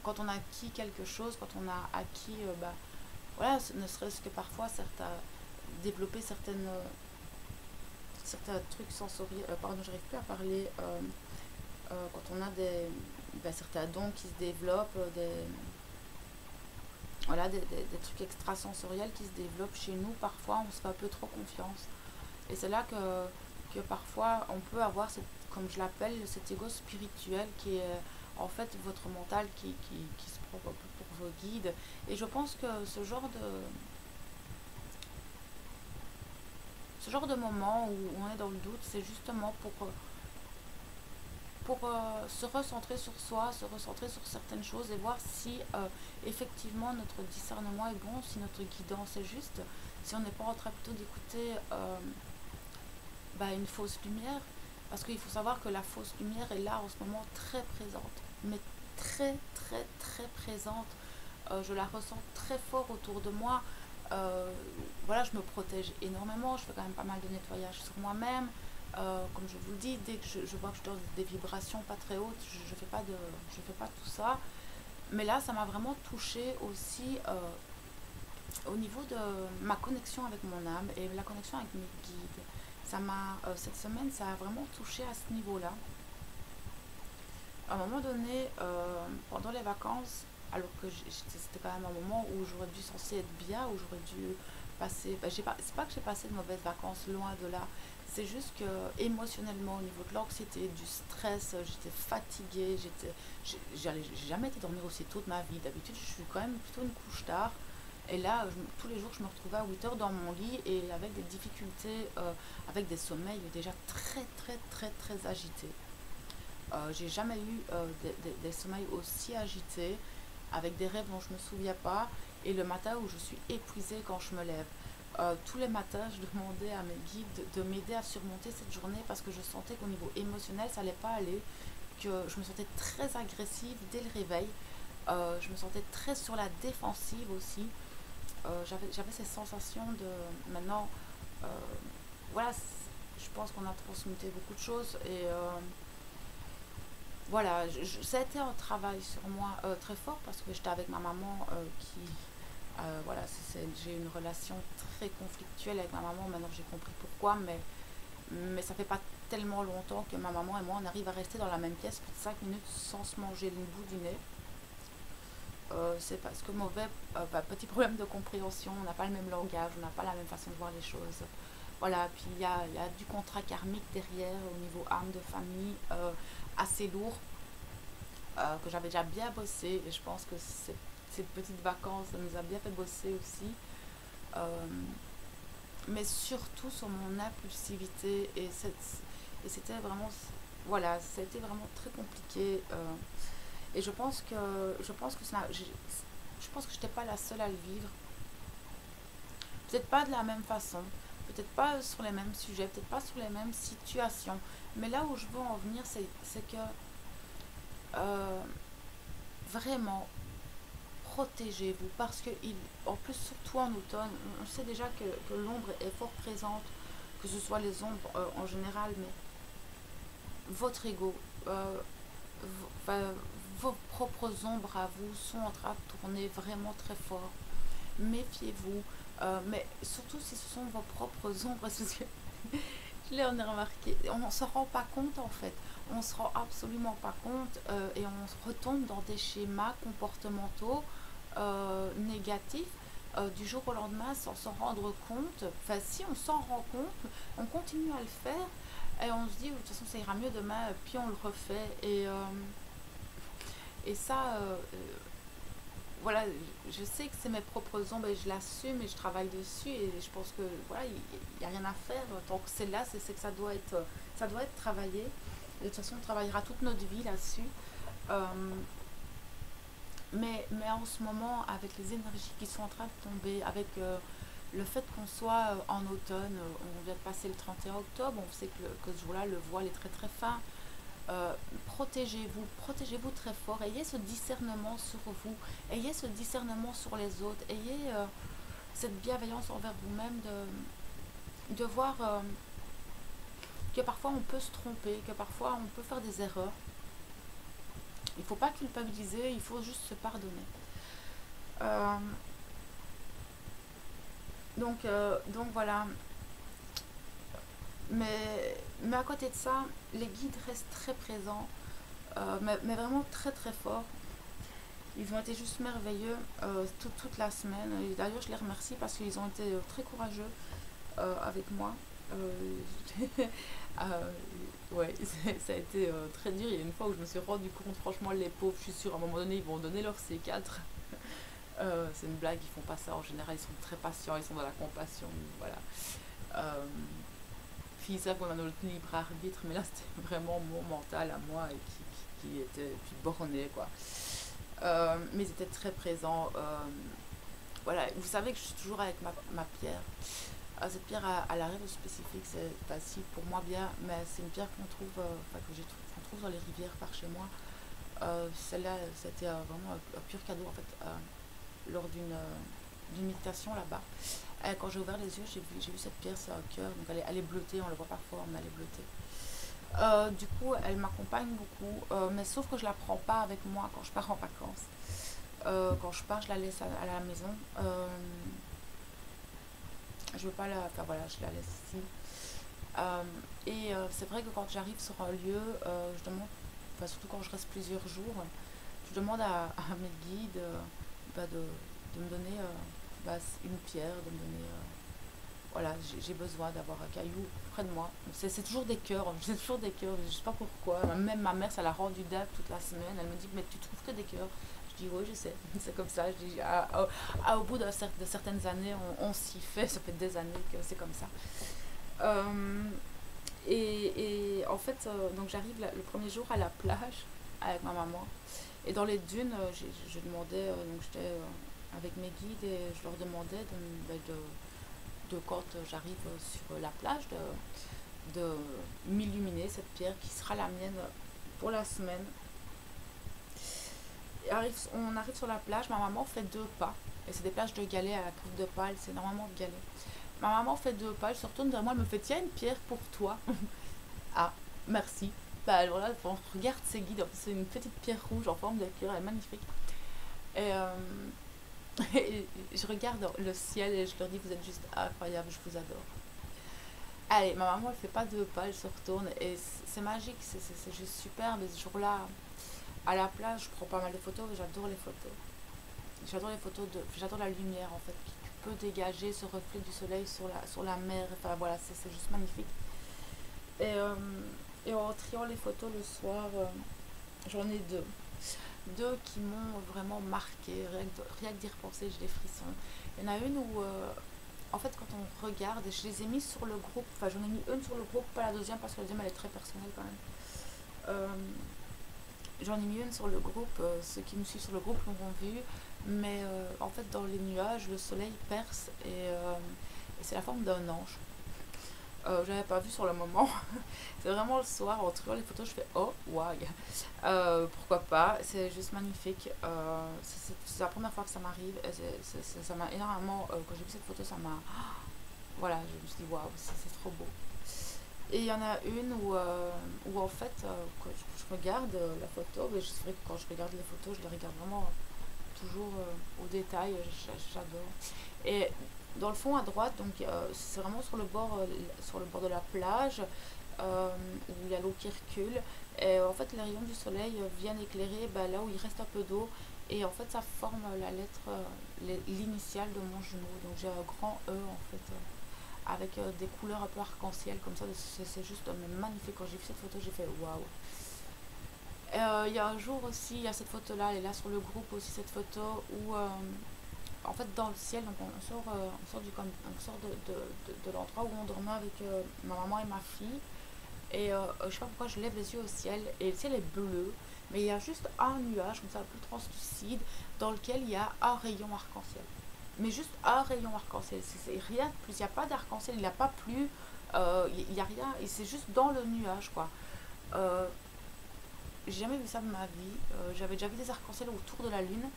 quand on a acquis quelque chose, quand on a acquis, bah, voilà, ne serait-ce que parfois développer certains trucs sensoriels, pardon, j'arrive plus à parler, quand on a bah, certains dons qui se développent, voilà, des trucs extrasensoriels qui se développent chez nous, parfois on se fait un peu trop confiance. Et c'est là que parfois on peut avoir, comme je l'appelle, cet ego spirituel qui est en fait votre mental qui se prend pour vos guides. Et je pense que ce genre de moment où on est dans le doute, c'est justement pour se recentrer sur soi, se recentrer sur certaines choses et voir si effectivement notre discernement est bon, si notre guidance est juste, si on n'est pas en train plutôt d'écouter bah, une fausse lumière. Parce qu'il faut savoir que la fausse lumière est là en ce moment très présente, mais très présente. Je la ressens très fort autour de moi. Voilà, je me protège énormément, je fais quand même pas mal de nettoyage sur moi-même. Comme je vous le dis, dès que je vois que je suis dans des vibrations pas très hautes, je fais pas tout ça. Mais là, ça m'a vraiment touchée aussi au niveau de ma connexion avec mon âme et la connexion avec mes guides. Cette semaine, ça a vraiment touché à ce niveau-là. À un moment donné, pendant les vacances, alors que c'était quand même un moment où j'aurais dû censé être bien, où j'aurais dû passer... Ben, c'est pas que j'ai passé de mauvaises vacances, loin de là. C'est juste que émotionnellement, au niveau de l'anxiété, du stress, j'étais fatiguée, j'ai jamais été dormir aussi tôt de ma vie. D'habitude, je suis quand même plutôt une couche tard. Et là, tous les jours, je me retrouvais à 8 heures dans mon lit et avec des difficultés, avec des sommeils déjà très agités. J'ai jamais eu des sommeils aussi agités, avec des rêves dont je ne me souviens pas, et le matin où je suis épuisée quand je me lève. Tous les matins, je demandais à mes guides de m'aider à surmonter cette journée parce que je sentais qu'au niveau émotionnel, ça n'allait pas aller, que je me sentais très agressive dès le réveil. Je me sentais très sur la défensive aussi. J'avais ces sensations de... Maintenant, euh, voilà, je pense qu'on a transmuté beaucoup de choses et... voilà, ça a été un travail sur moi très fort parce que j'étais avec ma maman voilà, j'ai une relation très conflictuelle avec ma maman. Maintenant, j'ai compris pourquoi, mais ça fait pas tellement longtemps que ma maman et moi, on arrive à rester dans la même pièce plus de 5 minutes sans se manger le bout du nez. C'est parce que bah, petit problème de compréhension, on n'a pas le même langage, on n'a pas la même façon de voir les choses. Voilà, puis il y a du contrat karmique derrière au niveau âme de famille assez lourd que j'avais déjà bien bossé et je pense que ces petites vacances ça nous a bien fait bosser aussi. Euh, mais surtout sur mon impulsivité et c'était vraiment voilà, ça a été vraiment très compliqué et je pense que j'étais pas la seule à le vivre, peut-être pas de la même façon, peut-être pas sur les mêmes sujets, peut-être pas sur les mêmes situations, mais là où je veux en venir c'est que euh, vraiment protégez-vous parce que en plus surtout en automne on sait déjà que l'ombre est fort présente, que ce soit les ombres en général, mais votre ego, vos propres ombres à vous sont en train de tourner vraiment très fort. Méfiez-vous, mais surtout si ce sont vos propres ombres, parce que je l'ai remarqué, on ne se rend pas compte en fait, on ne se rend absolument pas compte et on retombe dans des schémas comportementaux négatif du jour au lendemain sans s'en rendre compte. Enfin, si on s'en rend compte, on continue à le faire et on se dit, de toute façon, ça ira mieux demain, puis on le refait. Et ça, voilà, je sais que c'est mes propres ombres et je l'assume et je travaille dessus et je pense que voilà, il n'y a rien à faire tant que c'est là, c'est que ça doit être travaillé. De toute façon, on travaillera toute notre vie là-dessus. Euh, mais en ce moment, avec les énergies qui sont en train de tomber, avec le fait qu'on soit en automne, on vient de passer le 31 octobre, on sait que ce jour-là, le voile est très très fin. Protégez-vous très fort, ayez ce discernement sur vous, ayez ce discernement sur les autres, ayez cette bienveillance envers vous-même de voir que parfois on peut se tromper, que parfois on peut faire des erreurs. Il ne faut pas culpabiliser, il faut juste se pardonner. Euh, donc voilà. Mais à côté de ça, les guides restent très présents, mais vraiment très très forts. Ils ont été juste merveilleux toute la semaine. Et d'ailleurs, je les remercie parce qu'ils ont été très courageux avec moi. Ouais, ça a été très dur. Il y a une fois où je me suis rendu compte, franchement, les pauvres, je suis sûre, à un moment donné, ils vont donner leur C4. C'est une blague, ils font pas ça en général, ils sont très patients, ils sont dans la compassion. Voilà. Euh, Ils savent qu'on a notre libre arbitre, mais là c'était vraiment mon mental à moi et qui était puis borné quoi. Mais ils étaient très présents. Voilà, vous savez que je suis toujours avec ma pierre. Cette pierre a la règle spécifique, c'est facile pour moi bien, mais c'est une pierre qu'on trouve, qu'on trouve dans les rivières par chez moi. Celle-là, c'était vraiment un pur cadeau en fait, lors d'une méditation là-bas. Quand j'ai ouvert les yeux, j'ai vu cette pierre, c'est un cœur, donc elle est bleutée, on le voit pas fort, mais elle est bleutée. Du coup, elle m'accompagne beaucoup, mais sauf que je la prends pas avec moi quand je pars en vacances. Quand je pars, je la laisse à la maison. Je veux pas la. Enfin voilà, je la laisse ici. C'est vrai que quand j'arrive sur un lieu, je demande, enfin, surtout quand je reste plusieurs jours, je demande à mes guides de me donner une pierre, de me donner. Voilà, j'ai besoin d'avoir un caillou près de moi. C'est toujours des cœurs, j'ai toujours des cœurs, je sais pas pourquoi. Même ma mère, ça l'a rendu dingue toute la semaine. Elle me dit, mais tu trouves que des cœurs? Je dis, oui, je sais, c'est comme ça. Je dis, au bout de certaines années, on s'y fait, ça fait des années que c'est comme ça. Euh, et en fait, donc j'arrive le premier jour à la plage avec ma maman. Et dans les dunes, je demandais, donc j'étais avec mes guides et je leur demandais de quand j'arrive sur la plage, de m'illuminer cette pierre qui sera la mienne pour la semaine. On arrive sur la plage, ma maman fait 2 pas, et c'est des plages de galets à la coupe de paille, c'est énormément de galets. Ma maman fait 2 pas, elle se retourne vers moi, elle me fait tiens une pierre pour toi. Ah, merci. Bah alors là, on regarde ses guides, c'est une petite pierre rouge en forme de pierre, elle est magnifique. Et, et je regarde le ciel et je leur dis vous êtes juste incroyable, je vous adore. Allez, ma maman elle fait pas 2 pas, elle se retourne et c'est magique, c'est juste super. Mais ce jour-là, à la plage, je prends pas mal de photos, j'adore les photos. J'adore la lumière en fait qui peut dégager ce reflet du soleil sur la mer. Enfin voilà, c'est juste magnifique. Et, euh, et en triant les photos le soir, j'en ai deux qui m'ont vraiment marqué. Rien que d'y repenser, j'ai des frissons. Il y en a une où, en fait, quand on regarde, et je les ai mis sur le groupe, enfin j'en ai mis une sur le groupe, pas la deuxième parce que la deuxième elle est très personnelle quand même. Euh, J'en ai mis une sur le groupe, ceux qui me suivent sur le groupe l'auront vu, mais en fait dans les nuages, le soleil perce et c'est la forme d'un ange. Je n'avais pas vu sur le moment. C'est vraiment le soir, en trouvant les photos, je fais oh, waouh, pourquoi pas, c'est juste magnifique. C'est la première fois que ça m'arrive. Et ça m'a énormément, quand j'ai vu cette photo, ça m'a. Voilà, je me suis dit waouh, c'est trop beau. Et il y en a une où en fait, quand je regarde la photo, mais c'est vrai que quand je regarde les photos, je les regarde vraiment toujours au détail, j'adore. Et dans le fond à droite, donc c'est vraiment sur le bord de la plage, où il y a l'eau qui recule. Et en fait, les rayons du soleil viennent éclairer là où il reste un peu d'eau. Et en fait, ça forme la lettre, l'initiale de mon jumeau. Donc j'ai un grand E en fait, avec des couleurs un peu arc-en-ciel comme ça. C'est juste magnifique. Quand j'ai vu cette photo, j'ai fait waouh. Il y a un jour aussi, il y a cette photo-là, elle est là sur le groupe aussi, cette photo où, en fait, dans le ciel, donc on sort de l'endroit où on dormait avec ma maman et ma fille. Et je sais pas pourquoi je lève les yeux au ciel, et le ciel est bleu, mais il y a juste un nuage, comme ça, un peu translucide, dans lequel il y a un rayon arc-en-ciel. Mais juste un rayon arc-en-ciel, c'est rien de plus, il n'y a pas d'arc-en-ciel, il n'y a pas plus, il n'y a rien, et c'est juste dans le nuage, quoi. Euh, j'ai jamais vu ça de ma vie. J'avais déjà vu des arcs-en-ciel autour de la lune,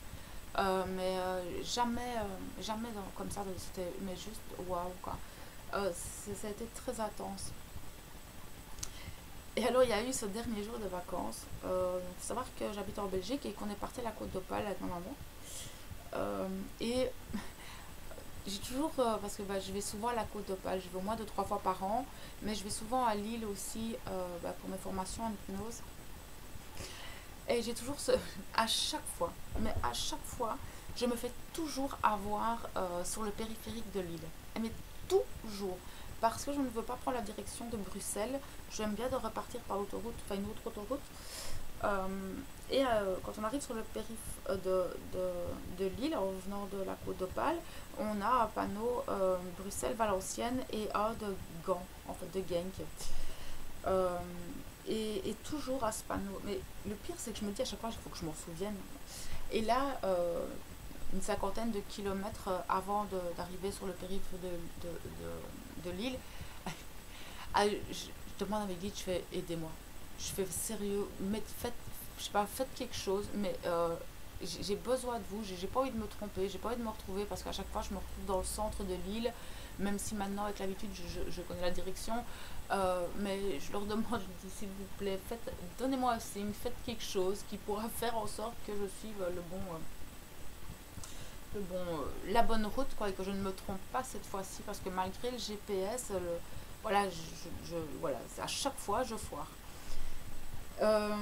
mais jamais, jamais comme ça. C'était, mais juste waouh quoi. Ça a été très intense. Et alors il y a eu ce dernier jour de vacances. Il faut savoir que j'habite en Belgique et qu'on est parti à la Côte d'Opale avec ma maman. Et j'ai toujours, parce que bah, je vais souvent à la Côte d'Opale, je vais au moins 2 3 fois par an, mais je vais souvent à Lille aussi bah, pour mes formations en hypnose. Et j'ai toujours ce. À chaque fois, mais à chaque fois, je me fais toujours avoir sur le périphérique de Lille. Mais toujours. Parce que je ne veux pas prendre la direction de Bruxelles. J'aime bien de repartir par l'autoroute, enfin une autre autoroute. Quand on arrive sur le périph' de Lille, en venant de la Côte d'Opale, on a un panneau Bruxelles-Valenciennes et un de Gand, en fait de Genk. Euh, et toujours à ce panneau. Mais le pire, c'est que je me dis à chaque fois, il faut que je m'en souvienne. Et là, une cinquantaine de kilomètres avant d'arriver sur le périph' de Lille, je demande à mes guides, je fais aidez-moi. Je fais sérieux, faites, je sais pas, faites quelque chose, mais j'ai besoin de vous, j'ai pas envie de me tromper, j'ai pas envie de me retrouver parce qu'à chaque fois je me retrouve dans le centre de l'île, même si maintenant avec l'habitude je connais la direction, mais je leur demande, je dis s'il vous plaît, donnez-moi un signe, faites quelque chose qui pourra faire en sorte que je suive la bonne route quoi, et que je ne me trompe pas cette fois-ci parce que malgré le GPS, voilà, voilà, à chaque fois je foire. Euh,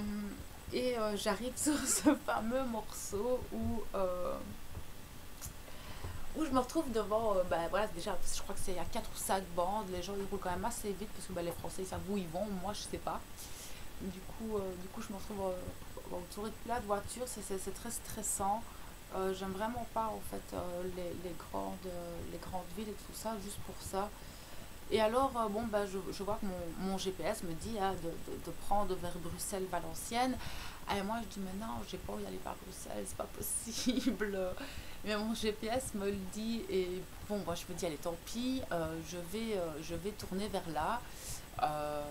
J'arrive sur ce fameux morceau où je me retrouve devant, bah, voilà, déjà, je crois que c'est à 4 ou 5 bandes, les gens ils roulent quand même assez vite parce que bah, les Français ils savent où ils vont, moi je sais pas. Du coup je me retrouve autour de plein de voitures, c'est très stressant. J'aime vraiment pas en fait les grandes villes et tout ça, juste pour ça. Et alors, bon, bah, je vois que mon GPS me dit hein, de prendre vers Bruxelles-Valenciennes. Et moi, je dis, mais non, j'ai pas envie d'aller par Bruxelles, c'est pas possible. Mais mon GPS me le dit. Et bon, moi, je me dis, allez, tant pis, je vais tourner vers là. Euh,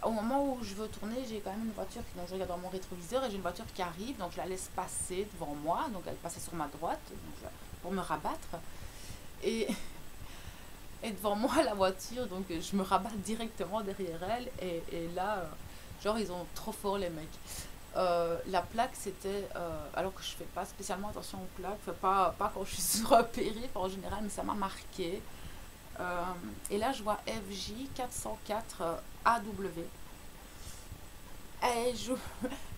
Au moment où je veux tourner, j'ai quand même une voiture donc je regarde dans mon rétroviseur et j'ai une voiture qui arrive, donc je la laisse passer devant moi, donc elle passait sur ma droite pour me rabattre. Et et devant moi la voiture, donc je me rabats directement derrière elle et là, genre ils ont trop fort les mecs. La plaque c'était, alors que je fais pas spécialement attention aux plaques, enfin, pas quand je suis sur un périph' en général, mais ça m'a marqué. Et là je vois FJ 404 AW. Et je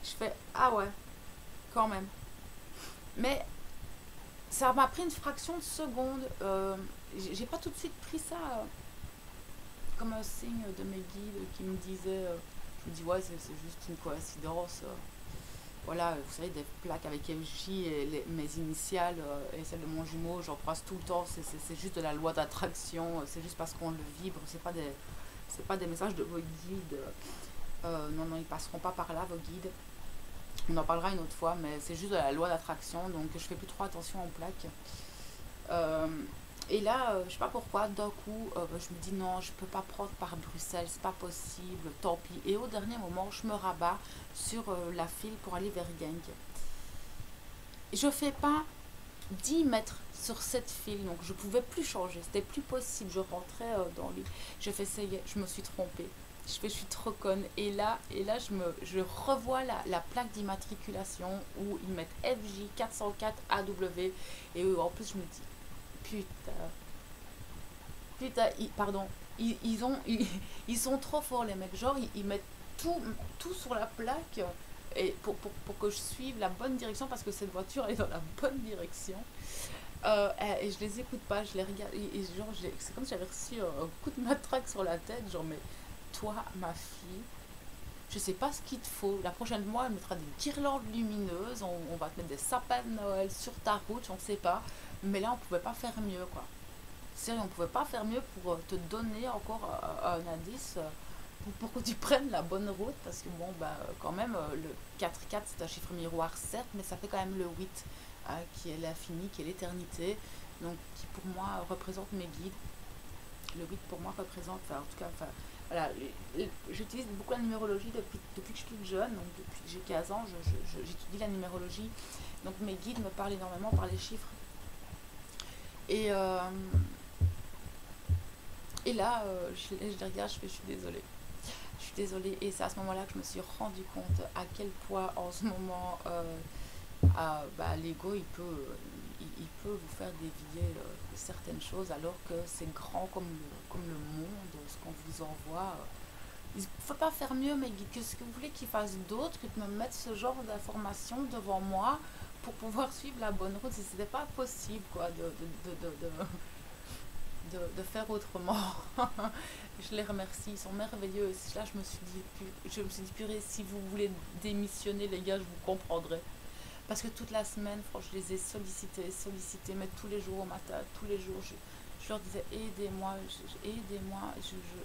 fais ah ouais, quand même. Mais ça m'a pris une fraction de seconde. J'ai pas tout de suite pris ça comme un signe de mes guides qui me disaient, je me dis ouais c'est juste une coïncidence, voilà vous savez des plaques avec FJ et mes initiales et celles de mon jumeau j'en croise tout le temps, c'est juste de la loi d'attraction, c'est juste parce qu'on le vibre, c'est pas des messages de vos guides, non non ils passeront pas par là vos guides, on en parlera une autre fois, mais c'est juste de la loi d'attraction, donc je fais plus trop attention aux plaques. Euh, et là, je sais pas pourquoi, d'un coup, je me dis non, je peux pas prendre par Bruxelles, c'est pas possible, tant pis. Et au dernier moment, je me rabats sur la file pour aller vers Genk. Je fais pas 10 mètres sur cette file, donc je pouvais plus changer, c'était plus possible. Je rentrais dans l'île. Je fais ça y est, je me suis trompée. Je suis trop conne. Je revois la plaque d'immatriculation où ils mettent FJ 404 AW. Et en plus, je me dis, putain, putain, pardon, ils sont trop forts les mecs. Genre, ils mettent tout sur la plaque. et pour que je suive la bonne direction, parce que cette voiture est dans la bonne direction. Et je les écoute pas, je les regarde, et genre, c'est comme si j'avais reçu un coup de matraque sur la tête, genre, mais toi, ma fille, je sais pas ce qu'il te faut. La prochaine fois, elle mettra des guirlandes lumineuses, on va te mettre des sapins de Noël sur ta route, on ne sait pas. Mais là, on pouvait pas faire mieux, quoi. Sérieux, on pouvait pas faire mieux pour te donner encore un indice pour que tu prennes la bonne route. Parce que bon, bah, quand même, le 4-4, c'est un chiffre miroir, certes, mais ça fait quand même le 8, qui est l'infini, qui est l'éternité. Donc, qui pour moi représente mes guides. Le 8 pour moi représente, enfin, en tout cas, enfin, voilà, j'utilise beaucoup la numérologie depuis que je suis toute jeune, donc depuis que j'ai 15 ans, j'étudie la numérologie. Donc mes guides me parlent énormément par les chiffres. Et, euh, et là, je les regarde, je suis désolée. Je suis désolée. Et c'est à ce moment-là que je me suis rendu compte à quel point en ce moment, bah, l'ego, il peut vous faire dévier certaines choses, alors que c'est grand comme le monde, ce qu'on vous envoie. Il ne faut pas faire mieux, mais qu'est-ce que vous voulez qu'ils fassent d'autre que de me mettre ce genre d'informations devant moi pour pouvoir suivre la bonne route? C'était pas possible, quoi, de faire autrement. Je les remercie, ils sont merveilleux. Et là, je me suis dit, purée, si vous voulez démissionner, les gars, je vous comprendrai. Parce que toute la semaine, franchement, je les ai sollicités, mais tous les jours au matin, tous les jours, je leur disais aidez-moi, aidez-moi,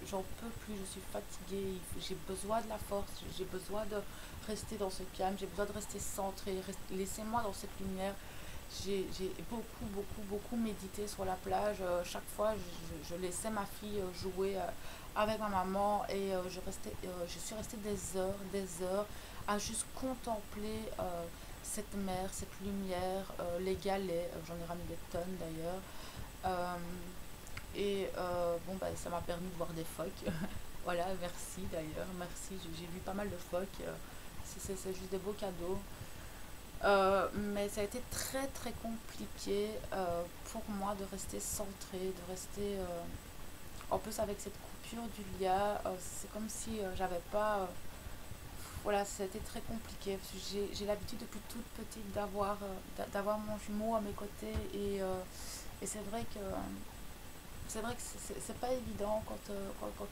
j'en peux plus, je suis fatiguée, j'ai besoin de la force, j'ai besoin de rester dans ce calme, j'ai besoin de rester centrée, laissez-moi dans cette lumière. J'ai beaucoup médité sur la plage. Chaque fois, je laissais ma fille jouer avec ma maman, et je suis restée des heures à juste contempler cette mer, cette lumière, les galets. J'en ai ramené des tonnes d'ailleurs. Euh, bon, bah, ça m'a permis de voir des phoques. Voilà, merci d'ailleurs, merci. J'ai vu pas mal de phoques. C'est juste des beaux cadeaux. Mais ça a été très compliqué pour moi de rester centrée, de rester en plus avec cette coupure du lien. C'est comme si j'avais pas. Voilà, ça a été très compliqué parce que j'ai l'habitude depuis toute petite d'avoir mon jumeau à mes côtés, et c'est vrai que c'est pas évident quand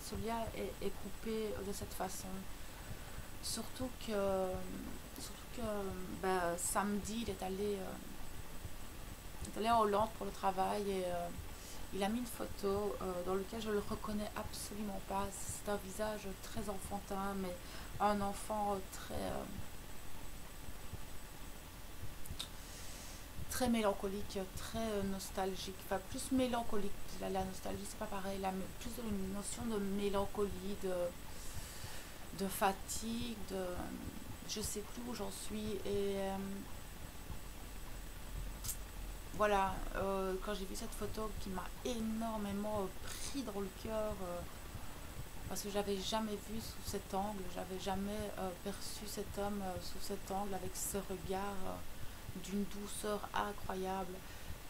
ce lien est coupé de cette façon. Surtout que bah, samedi, il est allé en Hollande pour le travail, et il a mis une photo dans laquelle je le reconnais absolument pas. C'est un visage très enfantin, mais un enfant très mélancolique, très nostalgique. Enfin, plus mélancolique. La nostalgie, c'est pas pareil. Plus une notion de mélancolie, de fatigue, je sais plus où j'en suis. Et voilà, quand j'ai vu cette photo qui m'a énormément pris dans le cœur, parce que j'avais jamais vu sous cet angle, j'avais jamais perçu cet homme sous cet angle, avec ce regard d'une douceur incroyable.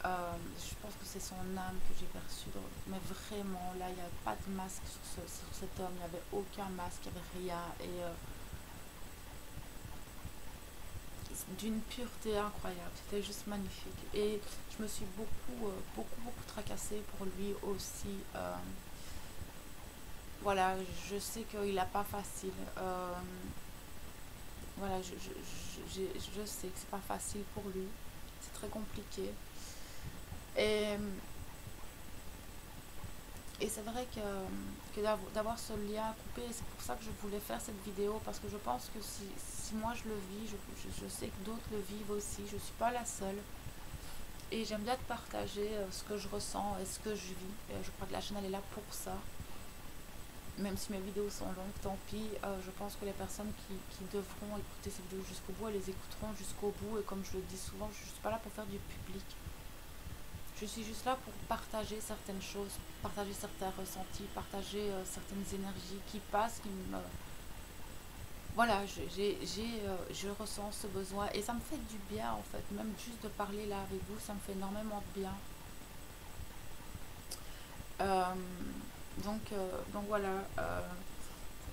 Je pense que c'est son âme que j'ai perçue, mais vraiment, là, il n'y avait pas de masque sur cet homme, il n'y avait aucun masque, il n'y avait rien. Et d'une pureté incroyable, c'était juste magnifique. Et je me suis beaucoup tracassée pour lui aussi. Voilà, je sais qu'il n'a pas facile. Voilà, je sais que c'est pas facile pour lui. C'est très compliqué. Et, et c'est vrai que d'avoir ce lien coupé, c'est pour ça que je voulais faire cette vidéo, parce que je pense que si moi je le vis, je sais que d'autres le vivent aussi. Je ne suis pas la seule. Et j'aime bien partager ce que je ressens et ce que je vis. Et je crois que la chaîne elle est là pour ça. Même si mes vidéos sont longues, tant pis. Je pense que les personnes qui devront écouter ces vidéos jusqu'au bout, elles les écouteront jusqu'au bout. Et comme je le dis souvent, je ne suis pas là pour faire du public. Je suis juste là pour partager certaines choses, partager certains ressentis, partager certaines énergies qui passent, qui me... Voilà, je ressens ce besoin. Et ça me fait du bien, en fait. Même juste de parler là avec vous, ça me fait énormément de bien. Euh, donc voilà.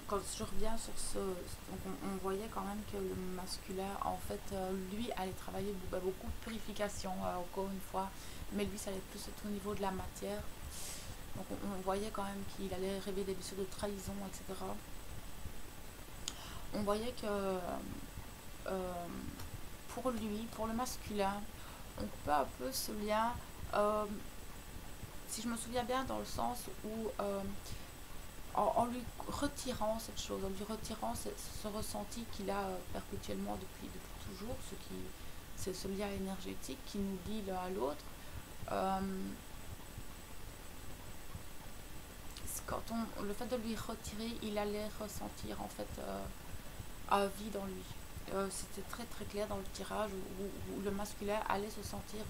quand je reviens sur ce, donc on voyait quand même que le masculin, en fait, lui allait travailler beaucoup de purification, encore une fois, mais lui, ça allait plus être au niveau de la matière. Donc on voyait quand même qu'il allait rêver des blessures de trahison, etc. On voyait que euh, pour lui, pour le masculin, on peut un peu ce lien, euh, si je me souviens bien, dans le sens où en lui retirant cette chose, en lui retirant ce ressenti qu'il a perpétuellement depuis toujours, c'est ce lien énergétique qui nous lie l'un à l'autre. Euh, le fait de lui retirer, il allait ressentir en fait un vide en lui. C'était très très clair dans le tirage où le masculin allait se sentir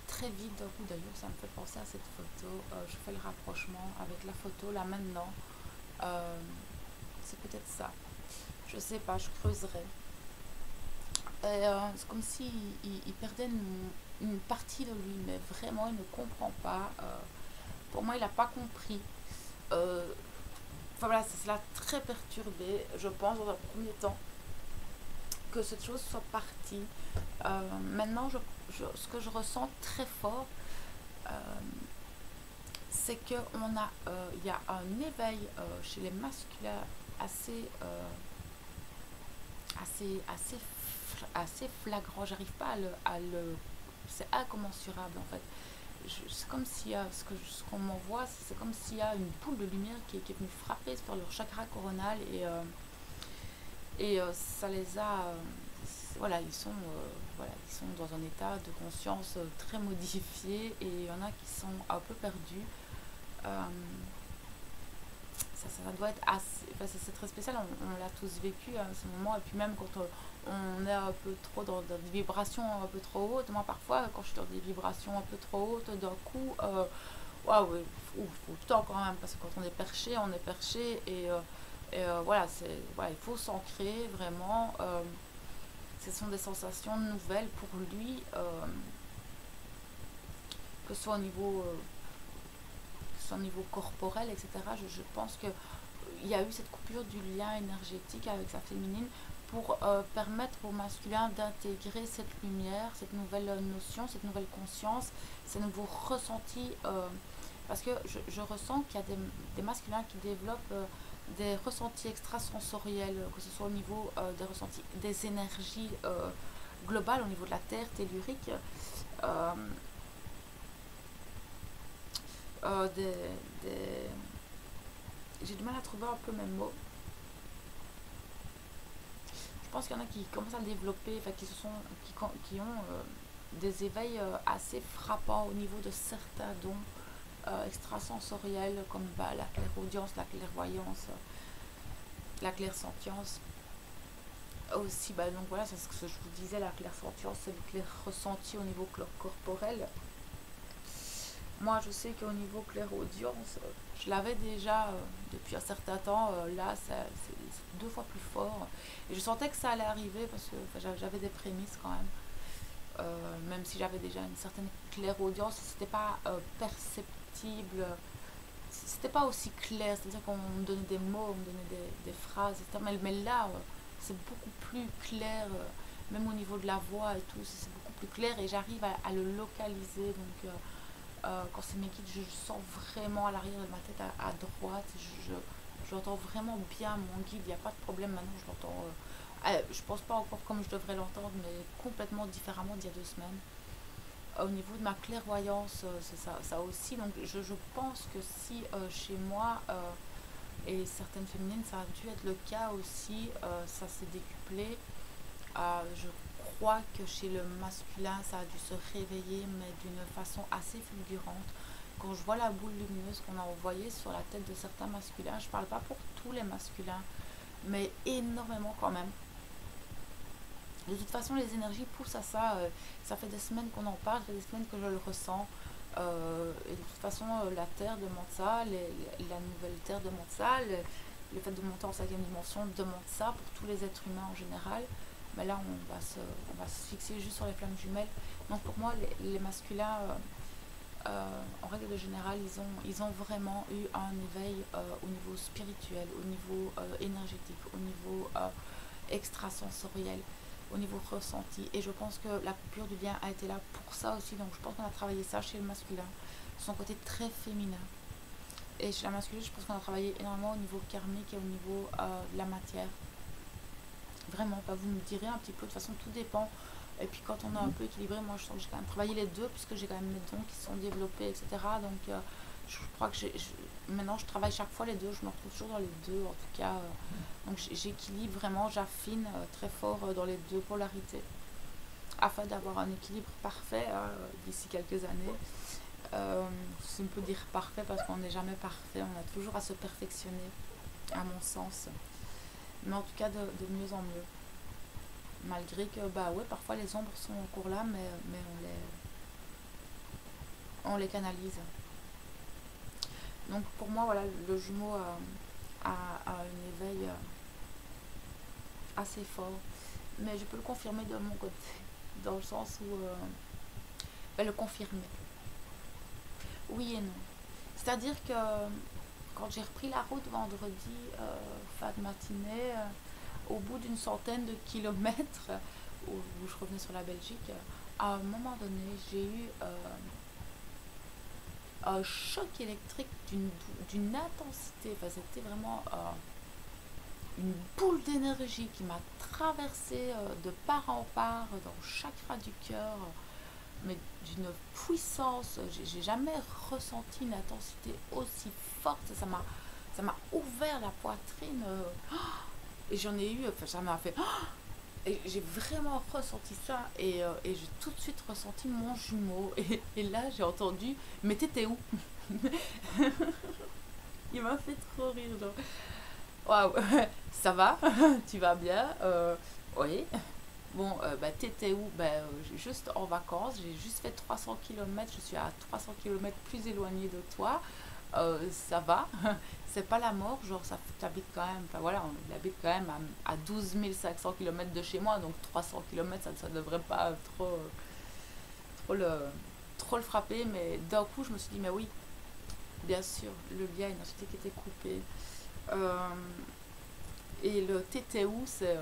très vide d'un coup. D'ailleurs, ça me fait penser à cette photo. Je fais le rapprochement avec la photo là maintenant. Euh, c'est peut-être ça. Je sais pas, je creuserai. C'est comme s'il il perdait une partie de lui, mais vraiment il ne comprend pas. Pour moi, il n'a pas compris. Euh, Enfin voilà, ça l'a très perturbé, je pense, dans un premier temps, que cette chose soit partie. Maintenant, ce que je ressens très fort, euh, c'est qu'il y a un éveil chez les masculins assez, assez flagrant. J'arrive pas à le. C'est incommensurable en fait. C'est comme si ce qu'on m'envoie, c'est comme s'il y a une boule de lumière qui est venue frapper sur leur chakra coronal et ça les a. Voilà, ils sont dans un état de conscience très modifié et il y en a qui sont un peu perdus. Euh, ça doit être assez. Enfin, c'est très spécial, on l'a tous vécu à ce moment, et puis même quand on est un peu trop dans des vibrations un peu trop hautes. Moi, parfois, quand je suis dans des vibrations un peu trop hautes, d'un coup, waouh, il faut le temps quand même, parce que quand on est perché, voilà, voilà, il faut s'ancrer vraiment. Ce sont des sensations nouvelles pour lui, que ce soit au niveau corporel, etc. Je pense que il y a eu cette coupure du lien énergétique avec sa féminine pour permettre au masculin d'intégrer cette lumière, cette nouvelle notion, cette nouvelle conscience, ces nouveaux ressentis. Parce que je ressens qu'il y a des masculins qui développent des ressentis extrasensoriels, que ce soit au niveau des ressentis, des énergies globales, au niveau de la terre tellurique. Euh, euh, des, des... J'ai du mal à trouver un peu mes mots. Je pense qu'il y en a qui commencent à le développer, enfin, qui ont des éveils assez frappants au niveau de certains dons extrasensoriels, comme la clairaudience, la clairvoyance, la clairsentience. Aussi, donc voilà, c'est ce que je vous disais, la clairsentience, c'est le clair ressenti au niveau corporel. Moi, je sais qu'au niveau clairaudience, je l'avais déjà depuis un certain temps. Là, c'est 2 fois plus fort. Et je sentais que ça allait arriver parce que j'avais des prémices quand même. Même si j'avais déjà une certaine clairaudience, c'était pas perceptible. C'était pas aussi clair. C'est-à-dire qu'on me donnait des mots, on me donnait des phrases, etc. Mais là, c'est beaucoup plus clair. Même au niveau de la voix et tout, c'est beaucoup plus clair. Et j'arrive à le localiser. Donc. Quand c'est mes guides, je sens vraiment à l'arrière de ma tête à droite. J'entends vraiment bien mon guide, il n'y a pas de problème. Maintenant, je l'entends. Je pense pas encore comme je devrais l'entendre, mais complètement différemment d'il y a 2 semaines. Au niveau de ma clairvoyance, c'est ça aussi. Donc, je pense que si chez moi et certaines féminines, ça a dû être le cas aussi, ça s'est décuplé. Je crois que chez le masculin, ça a dû se réveiller, mais d'une façon assez fulgurante. Quand je vois la boule lumineuse qu'on a envoyée sur la tête de certains masculins, je parle pas pour tous les masculins, mais énormément quand même. De toute façon, les énergies poussent à ça. Ça fait des semaines qu'on en parle, ça fait des semaines que je le ressens. Et de toute façon, la terre demande ça, la nouvelle terre demande ça, le fait de monter en 5e dimension demande ça pour tous les êtres humains en général. Mais là, on va se fixer juste sur les flammes jumelles. Donc pour moi, les masculins en règle de générale, ils ont vraiment eu un éveil au niveau spirituel, au niveau énergétique, au niveau extrasensoriel, au niveau ressenti. Et je pense que la coupure du lien a été là pour ça aussi. Donc je pense qu'on a travaillé ça chez le masculin, son côté très féminin. Et chez la masculine, je pense qu'on a travaillé énormément au niveau karmique et au niveau de la matière. Vraiment, bah, vous me direz un petit peu, de toute façon tout dépend. Et puis quand on est un peu équilibré, moi je sens que j'ai quand même travaillé les deux, puisque j'ai quand même mes dons qui sont développés, etc. Donc je crois que maintenant je travaille chaque fois les deux, je me retrouve toujours dans les deux en tout cas. Donc j'équilibre vraiment, j'affine très fort dans les deux polarités, afin d'avoir un équilibre parfait d'ici quelques années. Si on peut dire parfait parce qu'on n'est jamais parfait, on a toujours à se perfectionner, à mon sens. Mais en tout cas de mieux en mieux. Malgré que, bah ouais, parfois les ombres sont encore là, mais on les canalise. Donc pour moi, voilà, le jumeau a un éveil assez fort. Mais je peux le confirmer de mon côté, dans le sens où... le confirmer. Oui et non. C'est-à-dire que quand j'ai repris la route vendredi, fin de matinée, au bout d'une centaine de kilomètres, où je revenais sur la Belgique, à un moment donné, j'ai eu un choc électrique d'une intensité. Enfin, c'était vraiment une boule d'énergie qui m'a traversée de part en part, dans le chakra du cœur, mais d'une puissance. J'ai jamais ressenti une intensité aussi forte. Ça m'a ouvert la poitrine. Et j'en ai eu, enfin ça m'a fait... Et j'ai vraiment ressenti ça. Et j'ai tout de suite ressenti mon jumeau. Et là j'ai entendu, mais t'étais où? Il m'a fait trop rire. Genre, waouh, ça va? Tu vas bien? Oui. Bon, bah, t'étais où? Bah, juste en vacances, j'ai juste fait 300 km, je suis à 300 km plus éloignée de toi. Ça va, c'est pas la mort, genre ça t'habite quand même, enfin voilà, on habite quand même à 12 500 km de chez moi, donc 300 km ça devrait pas trop, le, trop le frapper, mais d'un coup je me suis dit, mais oui, bien sûr, le lien énergétique était coupé. Euh, et le t'étais où, c'est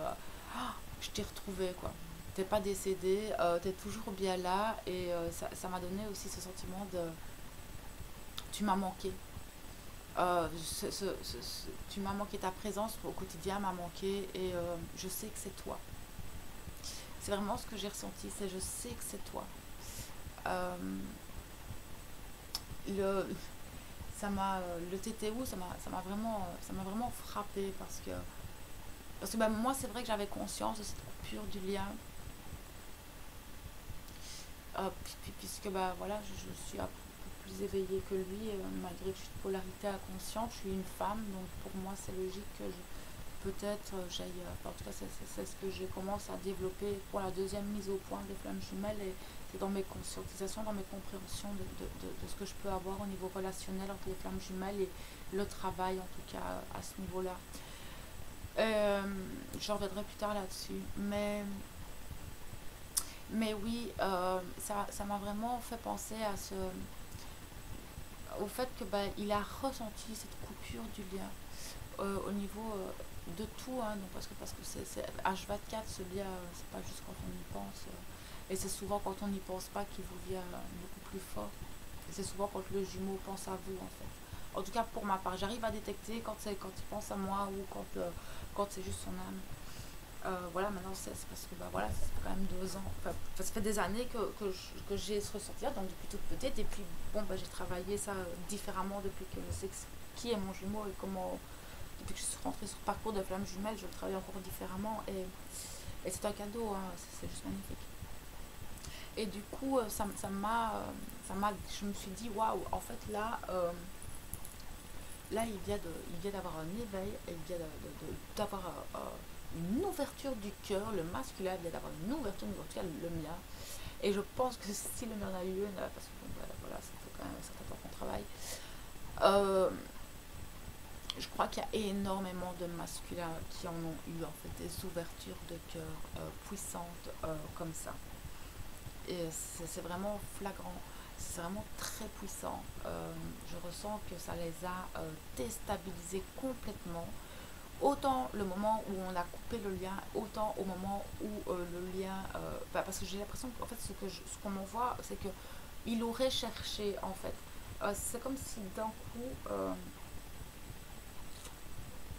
je t'ai retrouvé quoi. T'es pas décédé, t'es toujours bien là et ça m'a donné aussi ce sentiment de tu m'as manqué. Tu m'as manqué, ta présence au quotidien m'a manqué et je sais que c'est toi. C'est vraiment ce que j'ai ressenti, c'est je sais que c'est toi. Euh, le, le TTO, ça m'a vraiment frappé parce que ben, moi c'est vrai que j'avais conscience de cette coupure du lien. Puisque bah, voilà, je suis un peu plus éveillée que lui, malgré que je suis de polarité inconsciente, je suis une femme, donc pour moi c'est logique que peut-être j'aille, enfin, en tout cas c'est ce que j'ai commencé à développer pour la deuxième mise au point des flammes jumelles, et c'est dans mes conscientisations, dans mes compréhensions de ce que je peux avoir au niveau relationnel entre les flammes jumelles et le travail en tout cas à ce niveau-là. Je reviendrai plus tard là-dessus, mais oui, ça m'a vraiment fait penser au fait que bah, il a ressenti cette coupure du lien au niveau de tout, hein, donc parce que c'est H24 ce lien, c'est pas juste quand on y pense, et c'est souvent quand on n'y pense pas qu'il vous vient beaucoup plus fort, et c'est souvent quand le jumeau pense à vous en fait. En tout cas pour ma part, j'arrive à détecter quand il pense à moi ou quand c'est juste son âme. Voilà, maintenant c'est parce que bah, voilà, ça fait quand même 2 ans, enfin, ça fait des années que j'ai ce ressenti-là, donc depuis toute petite, et puis bon, bah, j'ai travaillé ça différemment depuis que je sais qui est mon jumeau et comment, depuis que je suis rentrée sur le parcours de flamme jumelle, je le travaille encore différemment, et c'est un cadeau, hein, c'est juste magnifique. Et du coup, je me suis dit, waouh, en fait là il vient d'avoir un éveil, et il vient d'avoir une ouverture du cœur, le masculin vient d'avoir une ouverture, en tout cas le mien. Et je pense que si le mien en a eu une, parce que bon, voilà, ça fait quand même un certain temps qu'on travaille, je crois qu'il y a énormément de masculins qui en ont eu en fait des ouvertures de cœur puissantes comme ça. Et c'est vraiment flagrant. c'est vraiment très puissant. Je ressens que ça les a déstabilisés complètement. Autant le moment où on a coupé le lien, autant au moment où le lien... parce que j'ai l'impression qu'en fait, ce qu'on m'envoie, c'est que il aurait cherché, en fait. C'est comme si d'un coup,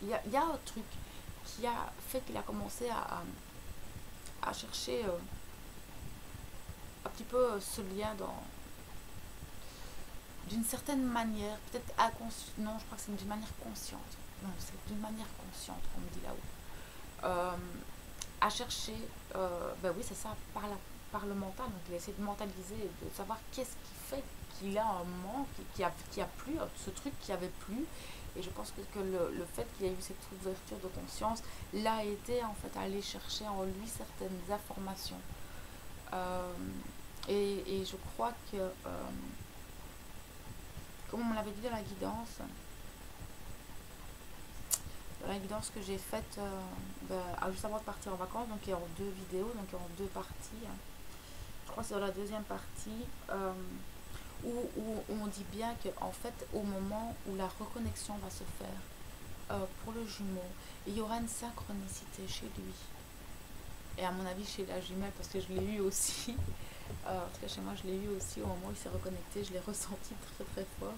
y a un truc qui a fait qu'il a commencé à chercher un petit peu ce lien d'une certaine manière, peut-être inconsciente. Non, je crois que c'est d'une manière consciente. Non, c'est d'une manière consciente qu'on me dit là-haut. À chercher, ben oui, c'est ça, par le mental. Donc, il essaie de mentaliser, de savoir qu'est-ce qui fait qu'il a un manque, qui a plus, ce truc qui avait plus. Et je pense que le fait qu'il y ait eu cette ouverture de conscience l'a aidé en fait à aller chercher en lui certaines informations. Euh, et je crois que, comme on me l'avait dit dans la guidance que j'ai faite juste avant de partir en vacances, donc il y a en deux vidéos, donc il y a en deux parties. Je crois que c'est dans la deuxième partie où on dit bien qu'en fait, au moment où la reconnexion va se faire pour le jumeau, il y aura une synchronicité chez lui. Et à mon avis, chez la jumelle, parce que je l'ai eu aussi, en tout cas chez moi, je l'ai eu aussi au moment où il s'est reconnecté, je l'ai ressenti très très fort.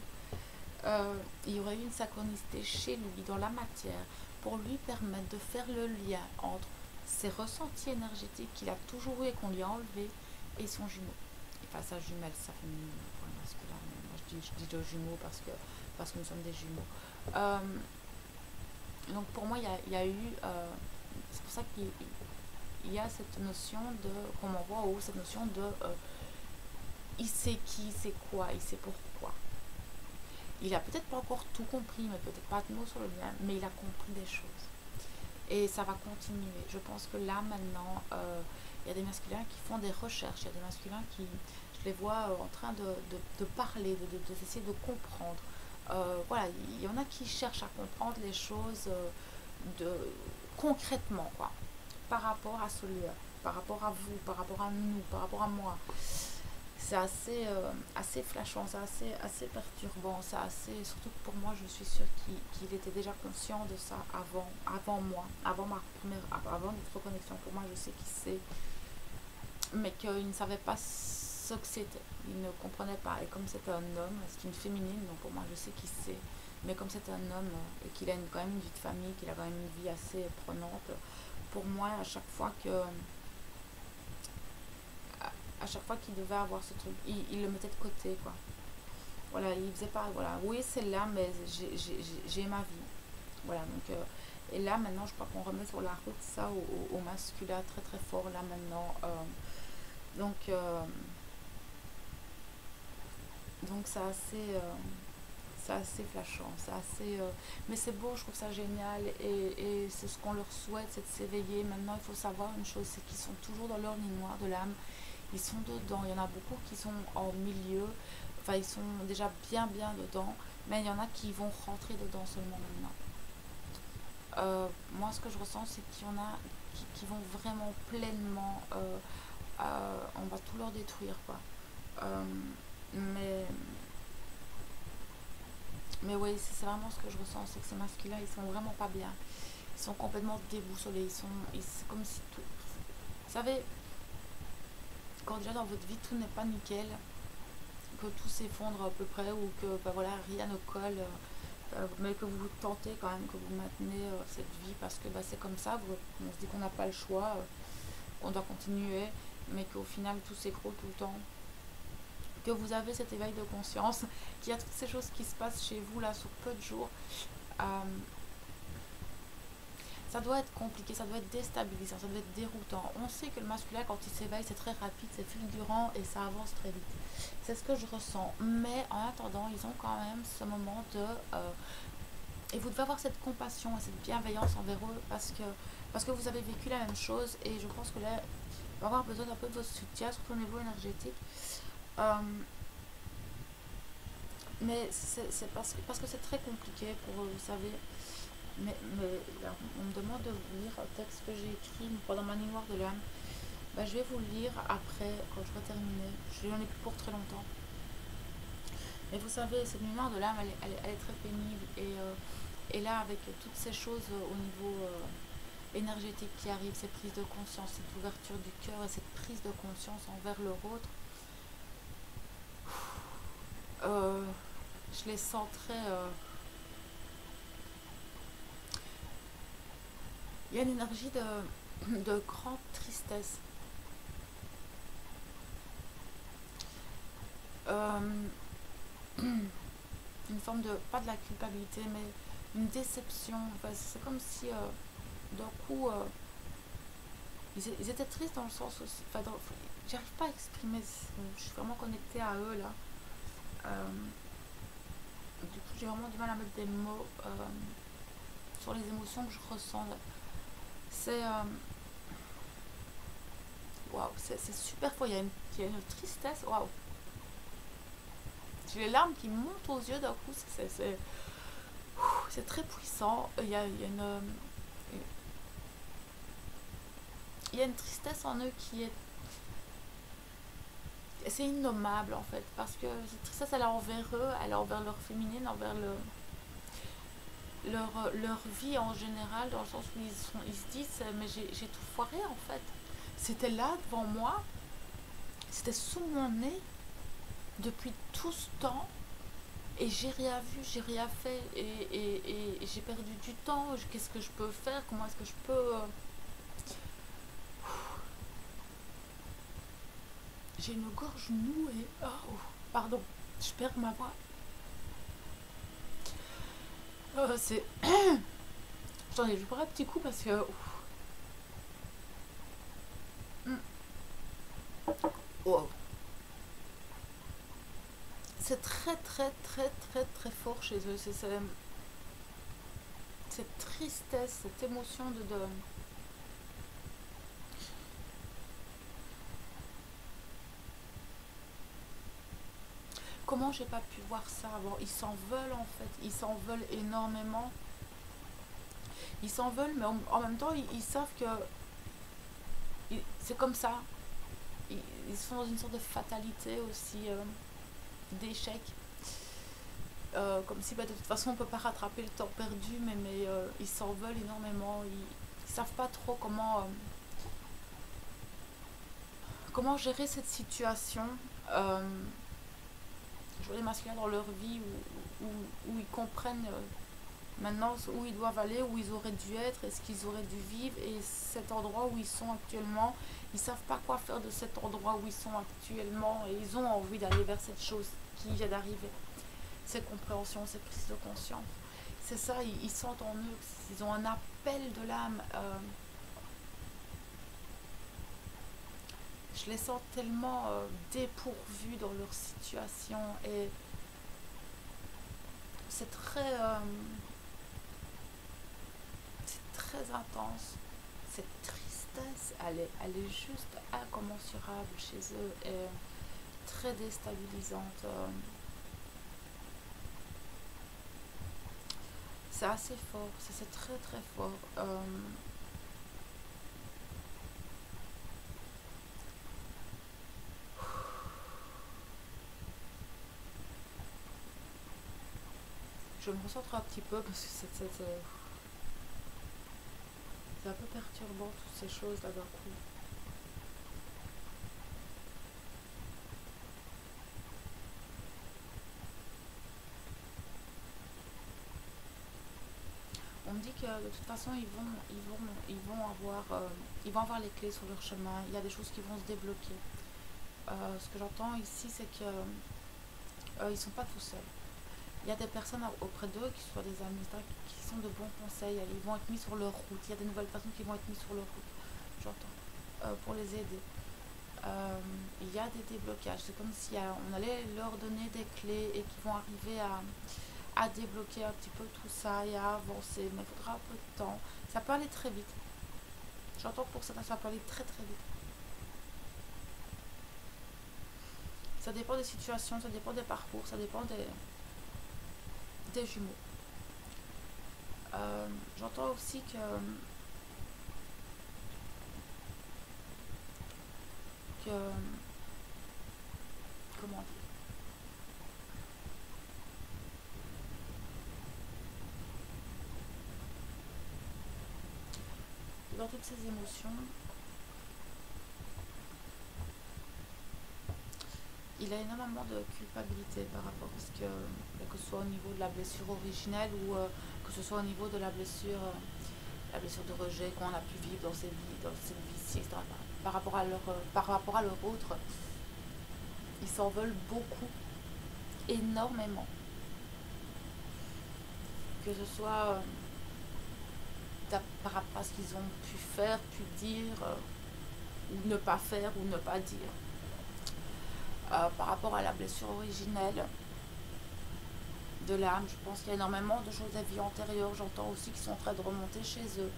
Il y aurait eu une synchronicité chez lui, dans la matière, pour lui permettre de faire le lien entre ses ressentis énergétiques qu'il a toujours eu et qu'on lui a enlevés et son jumeau. Enfin, sa jumelle, ça féminine pour le masculin. Moi, je dis le jumeau parce que nous sommes des jumeaux. Donc, pour moi, il y a eu. C'est pour ça qu'il y a cette notion de. Qu'on m'envoie en haut, cette notion de. Il sait qui, il sait quoi, il sait pourquoi. Il a peut-être pas encore tout compris, mais peut-être pas de mots sur le lien, mais il a compris des choses. Et ça va continuer. Je pense que là, maintenant, il y a des masculins qui font des recherches, il y a des masculins qui, je les vois en train de parler, d'essayer de comprendre. Voilà, il y en a qui cherchent à comprendre les choses concrètement, quoi, par rapport à ce lieu, par rapport à vous, par rapport à nous, par rapport à moi. C'est assez flashant, c'est assez perturbant, c'est assez, surtout que pour moi, je suis sûre qu'il était déjà conscient de ça avant moi, avant notre connexion. Pour moi, je sais qu'il sait, mais qu'il ne savait pas ce que c'était. Il ne comprenait pas. Et comme c'est un homme, c'est une féminine, donc pour moi, je sais qu'il sait. Mais comme c'est un homme et qu'il a quand même une vie de famille, qu'il a quand même une vie assez prenante, pour moi, à chaque fois qu'il devait avoir ce truc, il le mettait de côté, quoi. Voilà, il faisait pas, voilà, oui, c'est là, mais j'ai ma vie. Voilà, donc, et là, maintenant, je crois qu'on remet sur la route ça au masculin très très fort, là, maintenant. Donc, euh, donc c'est assez flashant, c'est assez... mais c'est beau, je trouve ça génial, et c'est ce qu'on leur souhaite, c'est de s'éveiller. Maintenant, il faut savoir une chose, c'est qu'ils sont toujours dans leur ligne noire de l'âme. Ils sont dedans. Il y en a beaucoup qui sont en milieu. Enfin, ils sont déjà bien dedans. Mais il y en a qui vont rentrer dedans seulement maintenant. Moi, ce que je ressens, c'est qu'il y en a qui vont vraiment pleinement... on va tout leur détruire, quoi. Euh, mais... Mais oui, c'est vraiment ce que je ressens. C'est que ces masculins, ils sont vraiment pas bien. Ils sont complètement déboussolés. C'est comme si tout... Vous savez, quand déjà dans votre vie, tout n'est pas nickel, que tout s'effondre à peu près, ou que ben voilà, rien ne colle, mais que vous tentez quand même, que vous maintenez cette vie parce que ben, c'est comme ça, on se dit qu'on n'a pas le choix, qu'on doit continuer, mais qu'au final tout s'écroule tout le temps. Que vous avez cet éveil de conscience, qu'il y a toutes ces choses qui se passent chez vous là sur peu de jours. Euh, Ça doit être compliqué, ça doit être déstabilisant, ça doit être déroutant. On sait que le masculin, quand il s'éveille, c'est très rapide, c'est fulgurant et ça avance très vite. C'est ce que je ressens. Mais en attendant, ils ont quand même ce moment de... et vous devez avoir cette compassion et cette bienveillance envers eux parce que vous avez vécu la même chose et je pense que là, il va avoir besoin d'un peu de votre soutien, surtout au niveau énergétique. Euh, mais c'est parce que c'est très compliqué pour eux, vous savez. Là, on me demande de vous lire un texte que j'ai écrit pendant ma nuit noire de l'âme. Je vais vous le lire après, quand je vais terminer. Je n'en ai plus pour très longtemps. Et vous savez, cette lumière de l'âme, elle est très pénible. Et là, avec toutes ces choses au niveau énergétique qui arrivent, ces prises de conscience, cette ouverture du cœur et cette prise de conscience envers leur autre, je les sens très... il y a une énergie de grande tristesse. Une forme de, pas de la culpabilité, mais une déception. Enfin, c'est comme si d'un coup ils étaient tristes dans le sens aussi, enfin, j'arrive pas à exprimer, je suis vraiment connectée à eux là. Du coup j'ai vraiment du mal à mettre des mots sur les émotions que je ressens. C'est waouh, c'est super fort, il y a une tristesse, waouh. J'ai les larmes qui montent aux yeux d'un coup, c'est très puissant. Il y a une tristesse en eux qui est... C'est innommable en fait, parce que cette tristesse elle est envers eux, elle est envers leur féminine, envers leur vie en général, dans le sens où ils se disent mais j'ai tout foiré en fait. C'était là devant moi, c'était sous mon nez depuis tout ce temps et j'ai rien vu, j'ai rien fait et j'ai perdu du temps. Qu'est-ce que je peux faire? Comment est-ce que je peux... J'ai une gorge nouée. Oh, pardon, je perds ma voix. C'est... Attendez, je bois un petit coup parce que... Wow. C'est très très très très très fort chez eux. C'est cette tristesse, cette émotion de... Comment j'ai pas pu voir ça avant? Ils s'en veulent en fait, ils s'en veulent énormément. Ils s'en veulent, mais en même temps, ils savent que c'est comme ça. Ils sont dans une sorte de fatalité aussi, d'échec. Comme si bah, de toute façon on peut pas rattraper le temps perdu, mais ils s'en veulent énormément. Ils savent pas trop comment gérer cette situation. Je vois les masculins dans leur vie où ils comprennent maintenant où ils doivent aller, où ils auraient dû être, et ce qu'ils auraient dû vivre, et cet endroit où ils sont actuellement, ils savent pas quoi faire de cet endroit où ils sont actuellement, et ils ont envie d'aller vers cette chose qui vient d'arriver. Ces compréhensions, ces prises de conscience. C'est ça, ils sentent en eux qu'ils ont un appel de l'âme. Je les sens tellement dépourvus dans leur situation, et c'est très intense. Cette tristesse, elle est juste incommensurable chez eux et très déstabilisante. C'est assez fort, c'est très très fort. Je me recentre un petit peu parce que c'est un peu perturbant toutes ces choses là d'un coup. On me dit que de toute façon ils vont avoir les clés sur leur chemin. Il y a des choses qui vont se débloquer. Ce que j'entends ici, c'est que ils sont pas tout seuls. Il y a des personnes auprès d'eux, qui soient des amis, qui sont de bons conseils. Ils vont être mis sur leur route. Il y a des nouvelles personnes qui vont être mises sur leur route. J'entends. Pour les aider. Il y a des déblocages. C'est comme si on allait leur donner des clés et qui vont arriver à débloquer un petit peu tout ça et à avancer. Mais il faudra un peu de temps. Ça peut aller très vite. J'entends que pour certains, ça peut aller très très vite. Ça dépend des situations, ça dépend des parcours, ça dépend des jumeaux. J'entends aussi que comment dire, dans toutes ces émotions, il a énormément de culpabilité par rapport à ce que ce soit au niveau de la blessure originelle ou que ce soit au niveau de la blessure de rejet qu'on a pu vivre dans cette vie-ci, etc. Par rapport à leur autre, ils s'en veulent beaucoup, énormément. Que ce soit par rapport à ce qu'ils ont pu faire, pu dire, ou ne pas faire, ou ne pas dire. Par rapport à la blessure originelle de l'âme, je pense qu'il y a énormément de choses des vies antérieures. J'entends aussi qu'ils sont en train de remonter chez eux.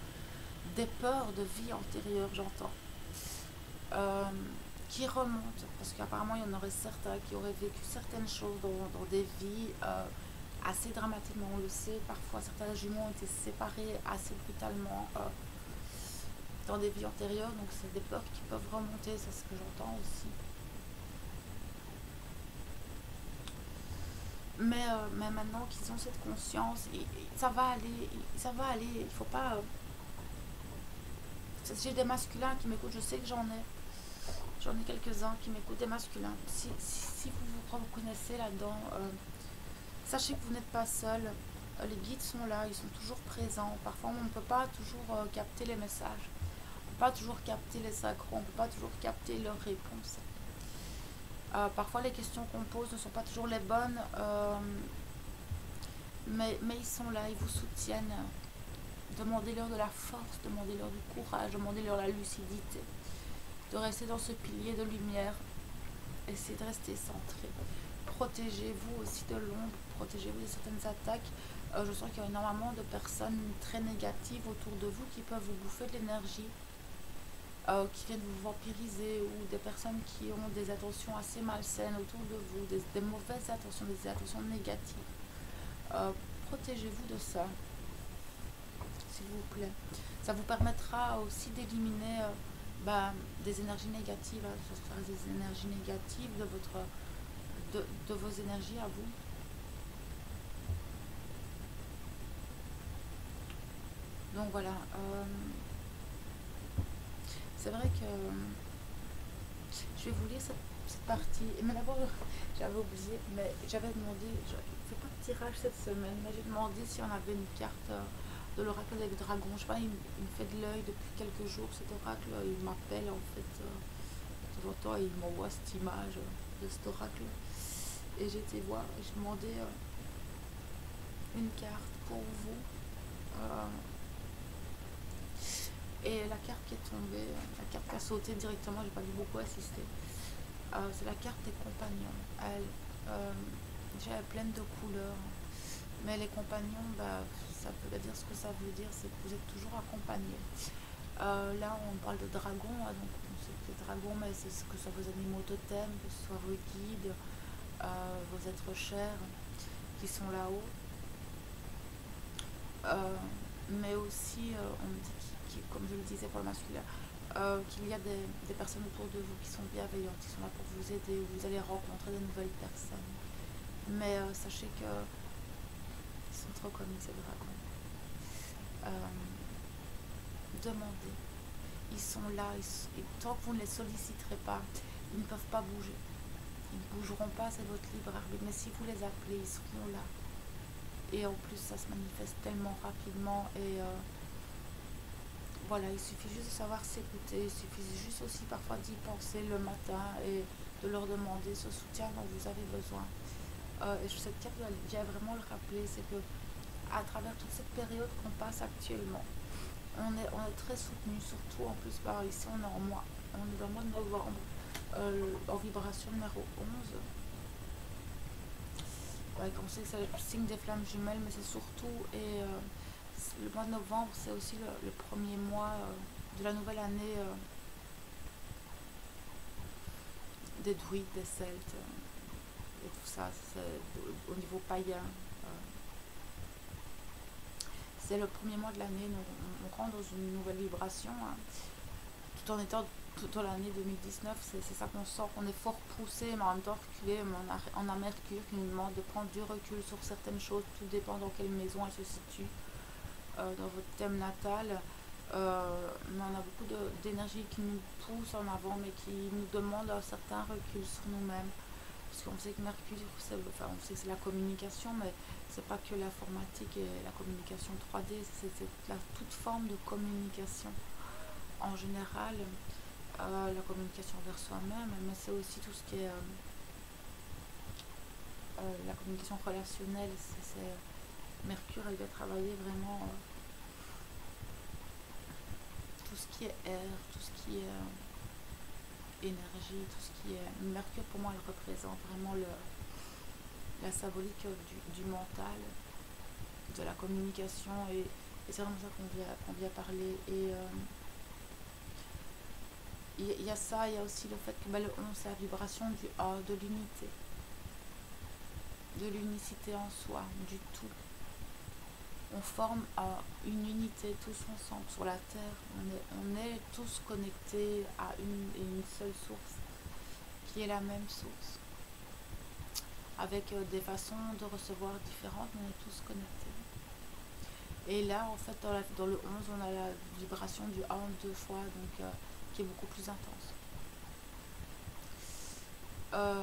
Des peurs de vie antérieure, j'entends. Qui remontent, parce qu'apparemment il y en aurait certains qui auraient vécu certaines choses dans des vies assez dramatiquement, on le sait. Parfois certains jumeaux ont été séparés assez brutalement dans des vies antérieures, donc c'est des peurs qui peuvent remonter, c'est ce que j'entends aussi. Mais maintenant qu'ils ont cette conscience, ça va aller, il faut pas... j'ai des masculins qui m'écoutent, je sais que j'en ai quelques-uns qui m'écoutent, des masculins. Si vous reconnaissez là-dedans, sachez que vous n'êtes pas seul. Les guides sont là, ils sont toujours présents. Parfois on ne peut pas toujours capter les messages, on ne peut pas toujours capter les sacrants, on ne peut pas toujours capter leurs réponses. Parfois les questions qu'on pose ne sont pas toujours les bonnes, mais ils sont là, ils vous soutiennent. Demandez-leur de la force, demandez-leur du courage, demandez-leur la lucidité, de rester dans ce pilier de lumière. Essayez de rester centré. Protégez-vous aussi de l'ombre, protégez-vous de certaines attaques. Je sens qu'il y a énormément de personnes très négatives autour de vous qui peuvent vous bouffer de l'énergie, qui viennent vous vampiriser, ou des personnes qui ont des intentions assez malsaines autour de vous, des mauvaises intentions, des intentions négatives. Protégez-vous de ça, s'il vous plaît. Ça vous permettra aussi d'éliminer des énergies négatives, des énergies négatives de vos énergies à vous. Donc voilà. C'est vrai que je vais vous lire cette partie. Mais d'abord, j'avais oublié, mais j'avais demandé, je ne fais pas de tirage cette semaine, mais j'ai demandé si on avait une carte de l'oracle des dragons. Je sais pas, il me fait de l'œil depuis quelques jours, cet oracle. Il m'appelle en fait de temps en temps et il m'envoie cette image de cet oracle. Et j'ai été voir et j'ai demandé une carte pour vous. Et la carte qui est tombée, la carte qui a sauté directement, j'ai pas dû beaucoup assister. C'est la carte des compagnons. Elle est pleine de couleurs. Mais les compagnons, ça veut dire ce que ça veut dire, c'est que vous êtes toujours accompagnés. Là, on parle de dragons, donc on sait que les dragons, mais c'est ce que ce soit vos animaux totems, que ce soit vos guides, vos êtres chers qui sont là-haut. Mais aussi, on me dit, comme je le disais pour le masculin, qu'il y a des personnes autour de vous qui sont bienveillantes, qui sont là pour vous aider, vous allez rencontrer de nouvelles personnes. Mais sachez que ils sont trop connus, ces dragons. Demandez. Ils sont là, et tant que vous ne les solliciterez pas, ils ne peuvent pas bouger. Ils ne bougeront pas, c'est votre libre arbitre. Mais si vous les appelez, ils seront là. Et en plus, ça se manifeste tellement rapidement. Et voilà, il suffit juste de savoir s'écouter. Il suffit juste aussi parfois d'y penser le matin et de leur demander ce soutien dont vous avez besoin. Et cette carte vient vraiment le rappeler, c'est que à travers toute cette période qu'on passe actuellement, on est très soutenu, surtout en plus ici on est en mois. On est dans le mois de novembre, en vibration numéro 11. Ouais, on sait que c'est le signe des flammes jumelles, mais c'est surtout, et le mois de novembre, c'est aussi le premier mois de la nouvelle année des druides, des celtes, et tout ça, c'est au niveau païen. C'est le premier mois de l'année, on rentre dans une nouvelle vibration, hein, tout en étant tout dans l'année 2019, c'est ça qu'on sent, qu'on est fort poussé, mais en même temps reculé. On a Mercure qui nous demande de prendre du recul sur certaines choses, tout dépend dans quelle maison elle se situe dans votre thème natal. Mais on a beaucoup d'énergie qui nous pousse en avant, mais qui nous demande un certain recul sur nous-mêmes. Parce qu'on sait que Mercure, enfin, on sait que c'est la communication, mais c'est pas que l'informatique et la communication 3D, c'est toute forme de communication en général, la communication vers soi-même, mais c'est aussi tout ce qui est la communication relationnelle. Mercure, elle doit travailler vraiment tout ce qui est air, tout ce qui est énergie, tout ce qui est... Mercure, pour moi, elle représente vraiment la symbolique du mental, de la communication, et c'est vraiment ça qu'on vient parler. Et il y a ça, il y a aussi le fait que le 11, c'est la vibration de l'unité, de l'unicité en soi, du tout. On forme une unité tous ensemble sur la Terre. On est tous connectés à une seule source, qui est la même source, avec des façons de recevoir différentes, mais on est tous connectés. Et là, en fait, dans le 11, on a la vibration du 1 deux fois, donc qui est beaucoup plus intense.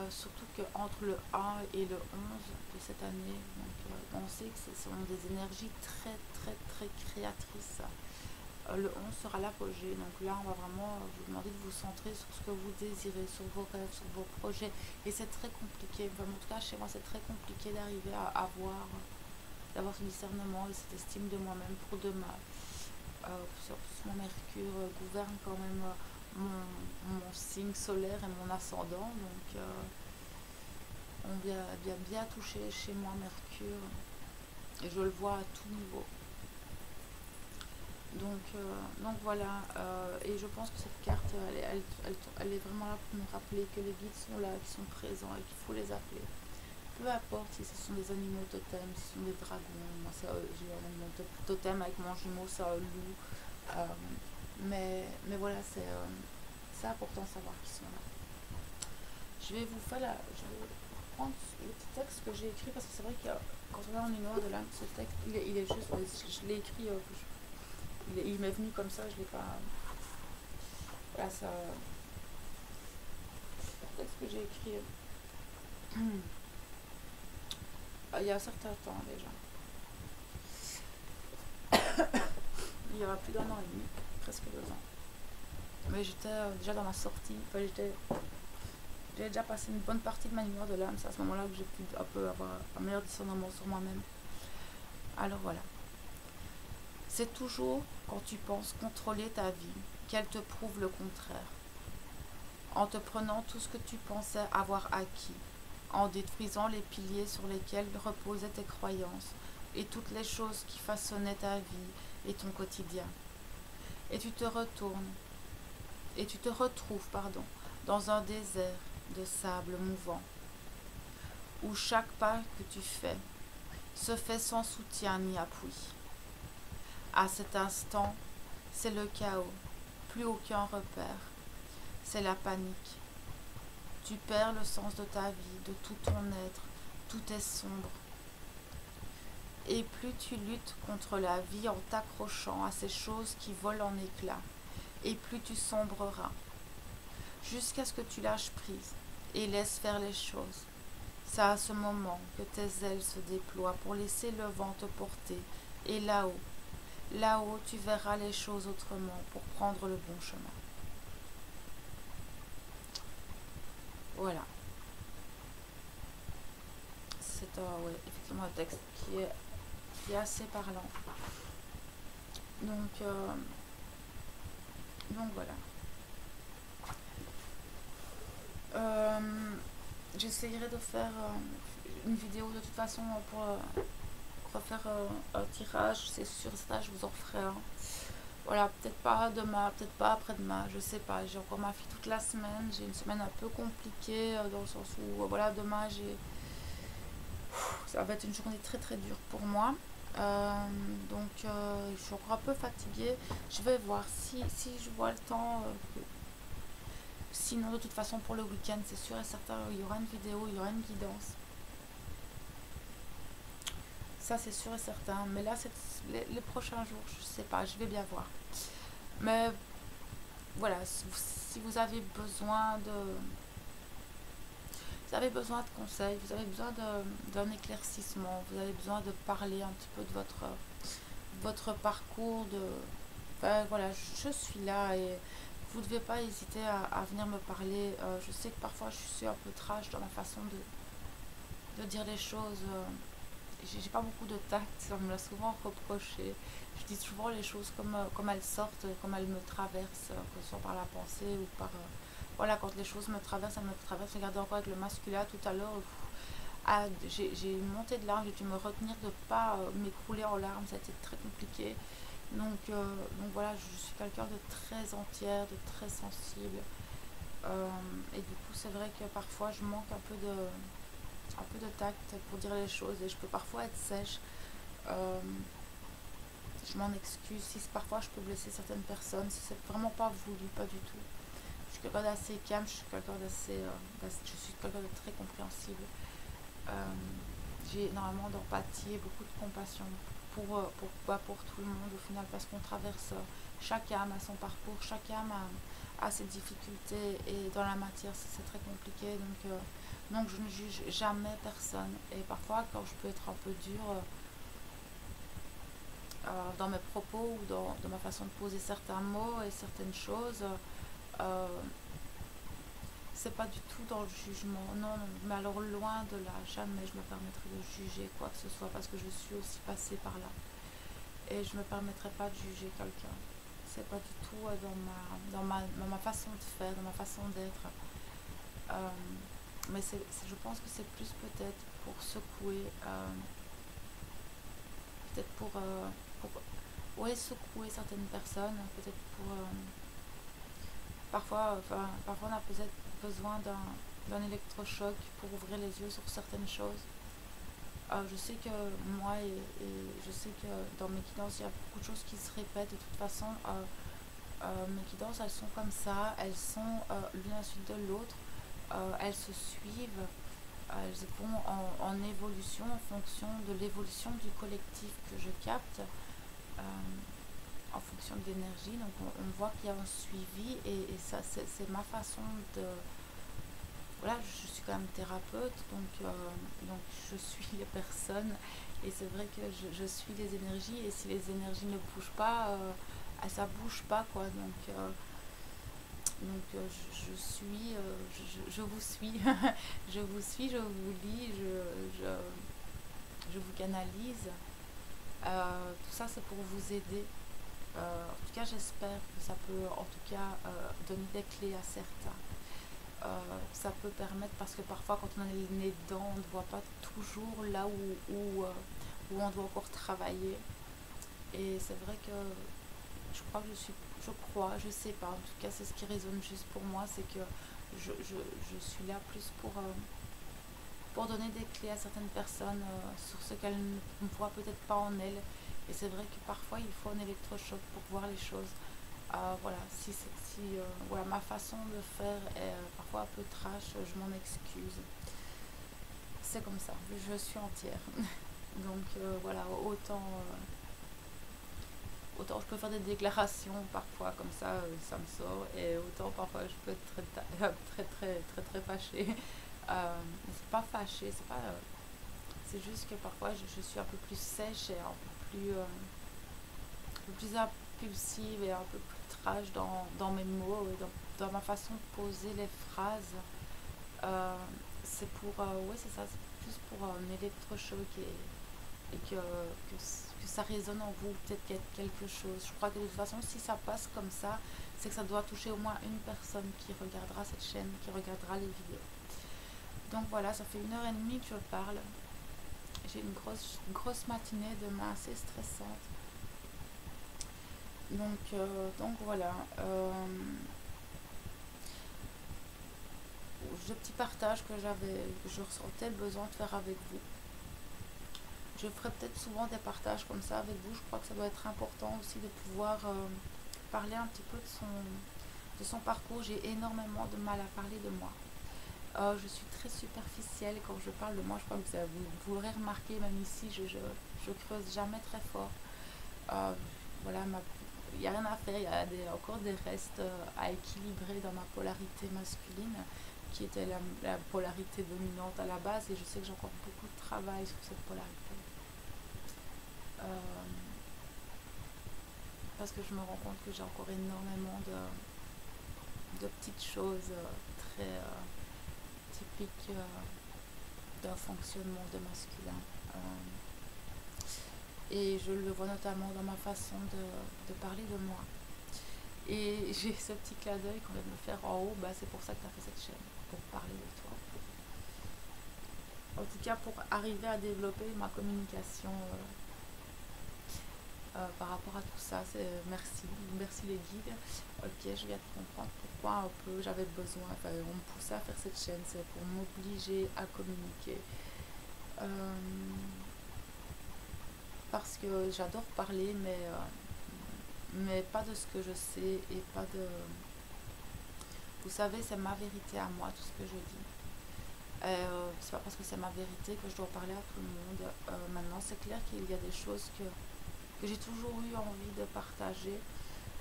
Surtout qu'entre le 1 et le 11 de cette année, donc, on sait que ce sont des énergies très très très créatrices. Le 11 sera l'apogée, donc là on va vraiment vous demander de vous centrer sur ce que vous désirez, sur vos rêves, sur vos projets, et c'est très compliqué, enfin, en tout cas chez moi c'est très compliqué d'arriver à d'avoir ce discernement et cette estime de moi-même pour demain. Mon Mercure gouverne quand même mon signe solaire et mon ascendant, donc on vient bien toucher chez moi Mercure, et je le vois à tout niveau. Donc voilà, et je pense que cette carte, elle est vraiment là pour nous rappeler que les guides sont là, qu'ils sont présents et qu'il faut les appeler. Peu importe si ce sont des animaux totems, si ce sont des dragons, moi j'ai un animal totem avec mon jumeau, c'est un loup, mais voilà, c'est important de savoir qu'ils sont là. Je vais prendre le petit texte que j'ai écrit, parce que c'est vrai que quand on est en noir de l'âme, ce texte, il est juste, je l'ai écrit, il m'est venu comme ça, je l'ai pas... Voilà, ça... Le texte que j'ai écrit il y a un certain temps déjà. Il y aura plus d'1 an et demi, presque 2 ans. Mais j'étais déjà dans ma sortie, enfin j'ai déjà passé une bonne partie de ma lumière de l'âme, c'est à ce moment-là que j'ai pu un peu avoir un meilleur discernement sur moi-même. Alors voilà. C'est toujours quand tu penses contrôler ta vie qu'elle te prouve le contraire. En te prenant tout ce que tu pensais avoir acquis, en détruisant les piliers sur lesquels reposaient tes croyances et toutes les choses qui façonnaient ta vie et ton quotidien. Et tu te retrouves, dans un désert de sable mouvant, où chaque pas que tu fais se fait sans soutien ni appui. À cet instant, c'est le chaos, plus aucun repère, c'est la panique. Tu perds le sens de ta vie, de tout ton être, tout est sombre. Et plus tu luttes contre la vie en t'accrochant à ces choses qui volent en éclats, et plus tu sombreras, jusqu'à ce que tu lâches prise et laisses faire les choses. C'est à ce moment que tes ailes se déploient pour laisser le vent te porter, et là-haut, tu verras les choses autrement pour prendre le bon chemin. Voilà. C'est effectivement un texte qui est assez parlant. Donc voilà. J'essayerai de faire une vidéo de toute façon pour refaire un tirage. C'est sûr, ça je vous en ferai un. Voilà, peut-être pas demain, peut-être pas après-demain, je sais pas. J'ai encore ma fille toute la semaine. J'ai une semaine un peu compliquée dans le sens où voilà, demain ça va être une journée très très dure pour moi. Donc je suis encore un peu fatiguée. Je vais voir si je vois le temps. Sinon, de toute façon, pour le week-end, c'est sûr et certain, il y aura une vidéo, il y aura une guidance. Ça, c'est sûr et certain. Mais là, les prochains jours, je sais pas, je vais bien voir. Mais voilà, si vous avez besoin vous avez besoin de conseils, vous avez besoin d'un éclaircissement, vous avez besoin de parler un petit peu de votre parcours, enfin, voilà, je suis là et vous ne devez pas hésiter à venir me parler. Je sais que parfois je suis un peu trash dans ma façon de dire les choses. J'ai pas beaucoup de tact, on me l'a souvent reproché. Je dis souvent les choses comme elles sortent, comme elles me traversent, que ce soit par la pensée ou par... voilà, quand les choses me traversent, elles me traversent. Regardez encore avec le masculin tout à l'heure, ah, j'ai une montée de larmes, j'ai dû me retenir de ne pas m'écrouler en larmes, ça a été très compliqué. Donc voilà, je suis quelqu'un de très entière, de très sensible. Et du coup, c'est vrai que parfois je manque un peu de tact pour dire les choses et je peux parfois être sèche. Euh, je m'en excuse si parfois je peux blesser certaines personnes, si c'est vraiment pas voulu, pas du tout. Je suis quelqu'un d'assez calme, je suis quelqu'un de très compréhensible. Euh, j'ai énormément d'empathie et beaucoup de compassion pour tout le monde au final parce qu'on traverse, chaque âme a son parcours, chaque âme a ses difficultés et dans la matière c'est très compliqué donc je ne juge jamais personne et parfois quand je peux être un peu dure dans mes propos ou dans ma façon de poser certains mots et certaines choses, euh, c'est pas du tout dans le jugement, non, non, mais alors loin de là, jamais je me permettrai de juger quoi que ce soit parce que je suis aussi passée par là et je me permettrai pas de juger quelqu'un. C'est pas du tout dans ma façon de faire, dans ma façon d'être. Euh, mais je pense que c'est plus peut-être pour secouer, peut-être pour ouais, secouer certaines personnes, peut-être parfois on a peut-être besoin d'un électrochoc pour ouvrir les yeux sur certaines choses. Je sais que moi et je sais que dans mes guidances il y a beaucoup de choses qui se répètent de toute façon. Mes guidances elles sont comme ça, elles sont l'une à la suite de l'autre, elles se suivent, elles vont en évolution en fonction de l'évolution du collectif que je capte, en fonction de l'énergie. Donc on voit qu'il y a un suivi et ça c'est ma façon de... Voilà, je suis quand même thérapeute, donc je suis les personnes et c'est vrai que je suis les énergies et si les énergies ne bougent pas, ça bouge pas quoi. Je suis, je vous suis, je vous suis, je vous lis, je vous canalise. Tout ça c'est pour vous aider. En tout cas j'espère que ça peut en tout cas donner des clés à certains. Ça peut permettre parce que parfois quand on a le nez dedans on ne voit pas toujours là où on doit encore travailler et c'est vrai que je sais pas, en tout cas c'est ce qui résonne juste pour moi, c'est que je suis là plus pour donner des clés à certaines personnes sur ce qu'elles ne voient peut-être pas en elles et c'est vrai que parfois il faut un électrochoc pour voir les choses. Voilà, voilà, ma façon de faire est parfois un peu trash, je m'en excuse. C'est comme ça, je suis entière. Donc voilà, autant je peux faire des déclarations parfois comme ça, ça me sort, et autant parfois je peux être très fâchée. Mais c'est pas fâchée, c'est juste que parfois je suis un peu plus sèche et un peu plus impulsive et un peu plus trash dans mes mots et dans ma façon de poser les phrases. Euh, c'est ouais, c'est ça, c'est plus pour un électrochoc et que ça résonne en vous, peut-être quelque chose. Je crois que de toute façon, si ça passe comme ça, c'est que ça doit toucher au moins une personne qui regardera cette chaîne, qui regardera les vidéos. Donc voilà, ça fait 1h30 que je parle. J'ai une grosse matinée demain assez stressante. Donc voilà. Le petit partage que je ressentais le besoin de faire avec vous. Je ferai peut-être souvent des partages comme ça avec vous. Je crois que ça doit être important aussi de pouvoir parler un petit peu de son parcours. J'ai énormément de mal à parler de moi. Je suis très superficielle quand je parle de moi. Je crois que vous l'aurez remarqué, même ici, je creuse jamais très fort. Voilà, il n'y a rien à faire, il y a encore des restes à équilibrer dans ma polarité masculine, qui était la polarité dominante à la base, et je sais que j'ai encore beaucoup de travail sur cette polarité. Parce que je me rends compte que j'ai encore énormément de petites choses très typiques d'un fonctionnement de masculin. Et je le vois notamment dans ma façon de parler de moi. Et j'ai ce petit clin d'œil qu'on vient de me faire en haut, c'est pour ça que tu as fait cette chaîne, pour parler de toi. En tout cas, pour arriver à développer ma communication par rapport à tout ça, merci les guides. Ok, je viens de comprendre pourquoi un peu j'avais besoin, on me poussait à faire cette chaîne, c'est pour m'obliger à communiquer. Parce que j'adore parler, mais pas de ce que je sais et pas de... Vous savez, c'est ma vérité à moi, tout ce que je dis. C'est pas parce que c'est ma vérité que je dois parler à tout le monde. Maintenant, c'est clair qu'il y a des choses que j'ai toujours eu envie de partager.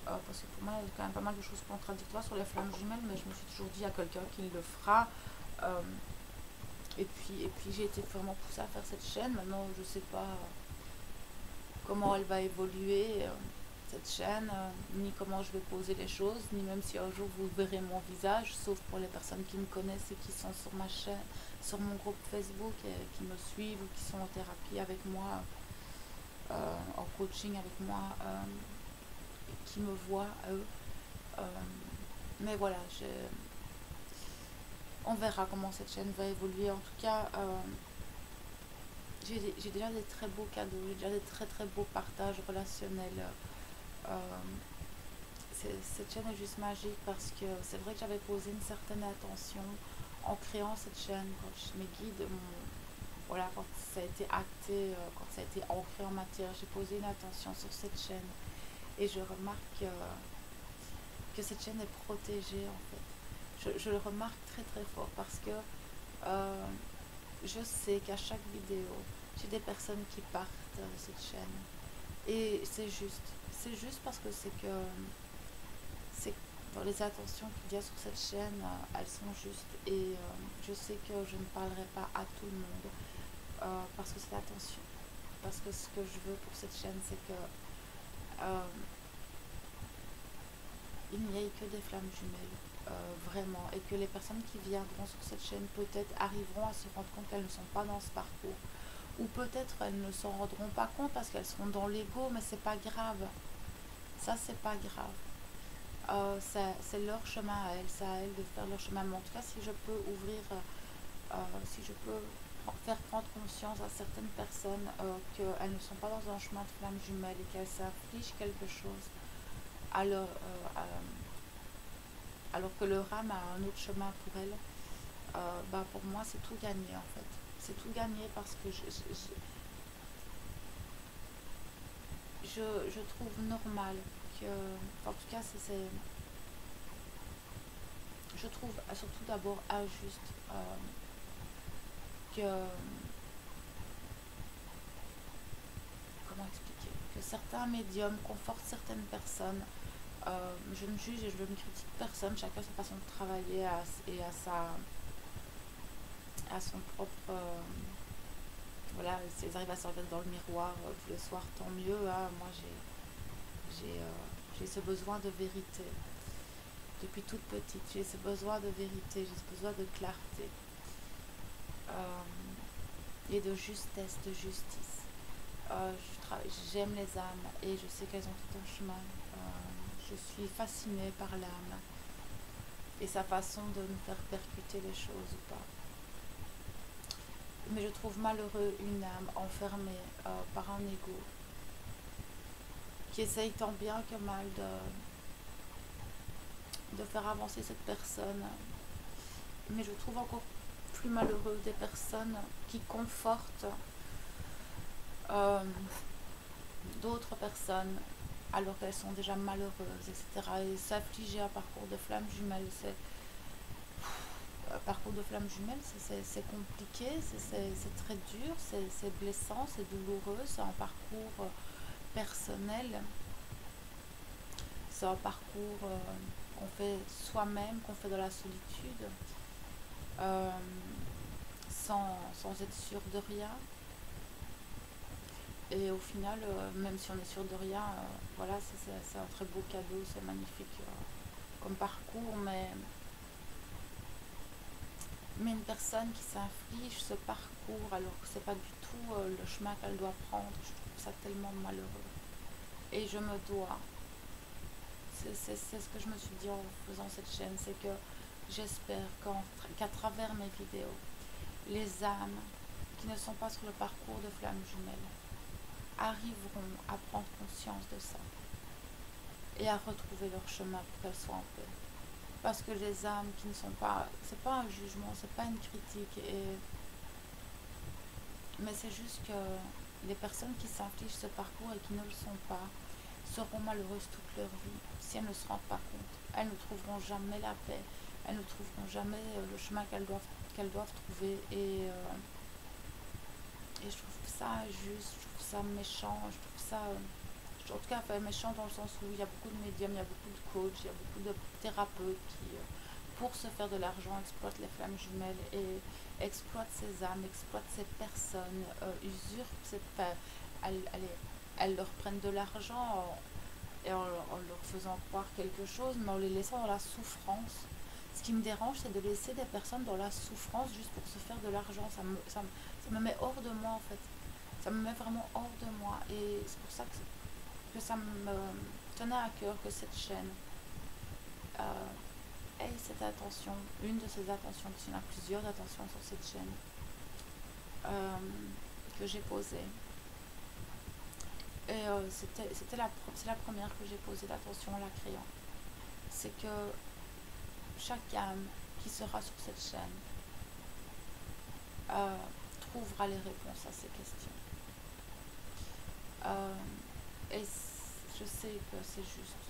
Parce que pour moi, il y a quand même pas mal de choses contradictoires sur les flammes jumelles, mais je me suis toujours dit à quelqu'un qu'il le fera. Et puis j'ai été vraiment poussée à faire cette chaîne. Maintenant, je sais pas comment elle va évoluer, cette chaîne, ni comment je vais poser les choses, ni même si un jour vous verrez mon visage, sauf pour les personnes qui me connaissent et qui sont sur ma chaîne, sur mon groupe Facebook, et qui me suivent ou qui sont en thérapie avec moi, en coaching avec moi, qui me voient eux. Mais voilà, on verra comment cette chaîne va évoluer. En tout cas, j'ai déjà des très beaux cadeaux, j'ai déjà des très très beaux partages relationnels. Cette chaîne est juste magique parce que c'est vrai que j'avais posé une certaine attention en créant cette chaîne. Quand mes guides voilà, quand ça a été acté, quand ça a été ancré en matière, j'ai posé une attention sur cette chaîne et je remarque que cette chaîne est protégée en fait. Je le remarque très très fort parce que je sais qu'à chaque vidéo, j'ai des personnes qui partent de cette chaîne. Et c'est juste parce que dans les attentions qu'il y a sur cette chaîne, elles sont justes. Et je sais que je ne parlerai pas à tout le monde parce que c'est l'attention. Parce que ce que je veux pour cette chaîne, c'est que il n'y ait que des flammes jumelles. Vraiment, et que les personnes qui viendront sur cette chaîne peut-être arriveront à se rendre compte qu'elles ne sont pas dans ce parcours, ou peut-être elles ne s'en rendront pas compte parce qu'elles seront dans l'ego, mais c'est pas grave, ça c'est pas grave, c'est leur chemin à elles, c'est à elles de faire leur chemin. Mais en tout cas, si je peux ouvrir, si je peux faire prendre conscience à certaines personnes qu'elles ne sont pas dans un chemin de flammes jumelles et qu'elles s'infligent quelque chose, alors que leur âme a un autre chemin pour elle, pour moi c'est tout gagné en fait. C'est tout gagné parce que je trouve normal que, en tout cas je trouve surtout d'abord injuste que, comment expliquer, que certains médiums confortent certaines personnes. Je ne juge et je ne critique personne, chacun sa façon de travailler et à son propre... voilà, si elles arrivent à se regarder dans le miroir tous les soirs, tant mieux. Hein. Moi, j'ai ce besoin de vérité. Depuis toute petite, j'ai ce besoin de vérité, j'ai ce besoin de clarté. Et de justesse, de justice. J'aime les âmes et je sais qu'elles ont tout un chemin. Je suis fascinée par l'âme et sa façon de nous faire percuter les choses ou pas. Mais je trouve malheureux une âme enfermée par un ego qui essaye tant bien que mal de faire avancer cette personne. Mais je trouve encore plus malheureux des personnes qui confortent d'autres personnes alors qu'elles sont déjà malheureuses, etc. Et s'affliger un parcours de flammes jumelles, parcours de flamme jumelle, c'est compliqué, c'est très dur, c'est blessant, c'est douloureux, c'est un parcours personnel, c'est un parcours qu'on fait soi-même, qu'on fait dans la solitude, euh, sans être sûr de rien. Et au final, même si on est sûr de rien, voilà, c'est un très beau cadeau, c'est magnifique comme parcours, mais une personne qui s'inflige ce parcours alors que c'est pas du tout le chemin qu'elle doit prendre, je trouve ça tellement malheureux. Et je me dois, c'est ce que je me suis dit en faisant cette chaîne, c'est que j'espère qu'à travers mes vidéos, les âmes qui ne sont pas sur le parcours de flamme jumelle arriveront à prendre conscience de ça et à retrouver leur chemin pour qu'elles soient en paix. Parce que les âmes qui ne sont pas, c'est pas un jugement, c'est pas une critique, mais c'est juste que les personnes qui s'infligent ce parcours et qui ne le sont pas seront malheureuses toute leur vie si elles ne se rendent pas compte. Elles ne trouveront jamais la paix, elles ne trouveront jamais le chemin qu'elles doivent trouver, et je trouve ça injuste, je trouve ça méchant, je trouve ça en tout cas méchant dans le sens où il y a beaucoup de médiums, il y a beaucoup de coachs, il y a beaucoup de thérapeutes qui pour se faire de l'argent exploitent les flammes jumelles et exploitent ces âmes, exploitent ces personnes, usurpent elles leur prennent de l'argent en leur faisant croire quelque chose, mais en les laissant dans la souffrance. Ce qui me dérange, c'est de laisser des personnes dans la souffrance juste pour se faire de l'argent. Ça me met hors de moi, en fait. Ça me met vraiment hors de moi. Et c'est pour ça que ça me tenait à cœur que cette chaîne ait cette attention, une de ces attentions, parce qu'il y en a plusieurs attentions sur cette chaîne, que j'ai posée. Et c'est la première que j'ai posée, l'attention en la créant. C'est que chaque âme qui sera sur cette chaîne trouvera les réponses à ces questions. Et je sais que c'est juste.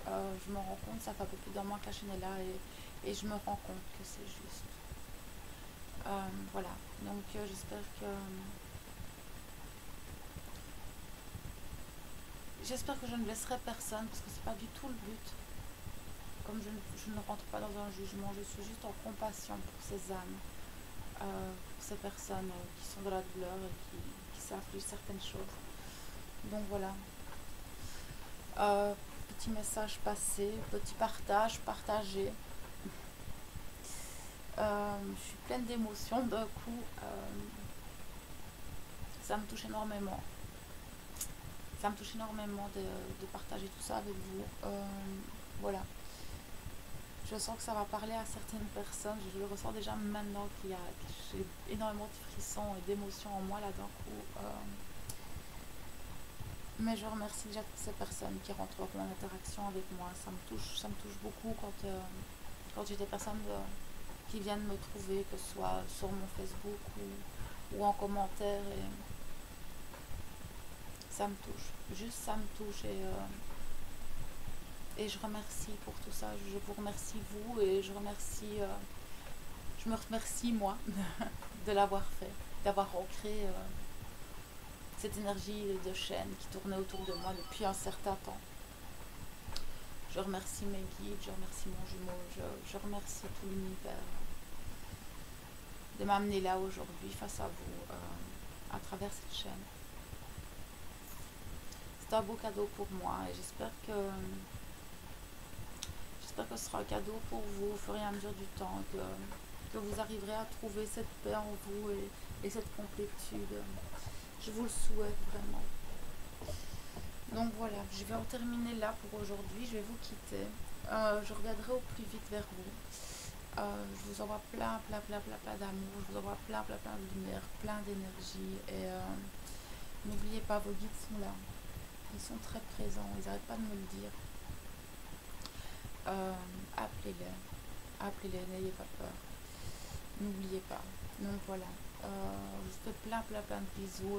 Je me rends compte, ça fait un peu plus d'un mois que la chaîne est là et je me rends compte que c'est juste. Voilà, donc j'espère que je ne blesserai personne parce que c'est pas du tout le but. Comme je ne rentre pas dans un jugement, je suis juste en compassion pour ces âmes, pour ces personnes qui sont dans la douleur et qui s'infligent certaines choses. Donc voilà. Petit message passé, petit partage partagé. Je suis pleine d'émotions d'un coup. Ça me touche énormément. Ça me touche énormément de partager tout ça avec vous. Voilà. Je sens que ça va parler à certaines personnes. Je le ressens déjà maintenant j'ai énormément de frissons et d'émotions en moi là d'un coup. Mais je remercie déjà toutes ces personnes qui rentrent en interaction avec moi. Ça me touche beaucoup quand j'ai des personnes qui viennent me trouver, que ce soit sur mon Facebook ou en commentaire. Et ça me touche. Juste ça me touche et je remercie pour tout ça. Je vous remercie vous et je me remercie moi de l'avoir fait, d'avoir ancré cette énergie de chaîne qui tournait autour de moi depuis un certain temps. Je remercie mes guides, je remercie mon jumeau, je remercie tout l'univers de m'amener là aujourd'hui face à vous à travers cette chaîne. C'est un beau cadeau pour moi et j'espère que ce sera un cadeau pour vous au fur et à mesure du temps, que vous arriverez à trouver cette paix en vous et cette complétude. Je vous le souhaite vraiment. Donc voilà, je vais en terminer là pour aujourd'hui. Je vais vous quitter. Je reviendrai au plus vite vers vous. Je vous envoie plein d'amour. Je vous envoie plein de lumière, plein d'énergie. Et n'oubliez pas, vos guides sont là. Ils sont très présents. Ils n'arrêtent pas de me le dire. Appelez-les, n'ayez pas peur. N'oubliez pas. Donc voilà. Je vous fais plein de bisous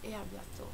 et à bientôt.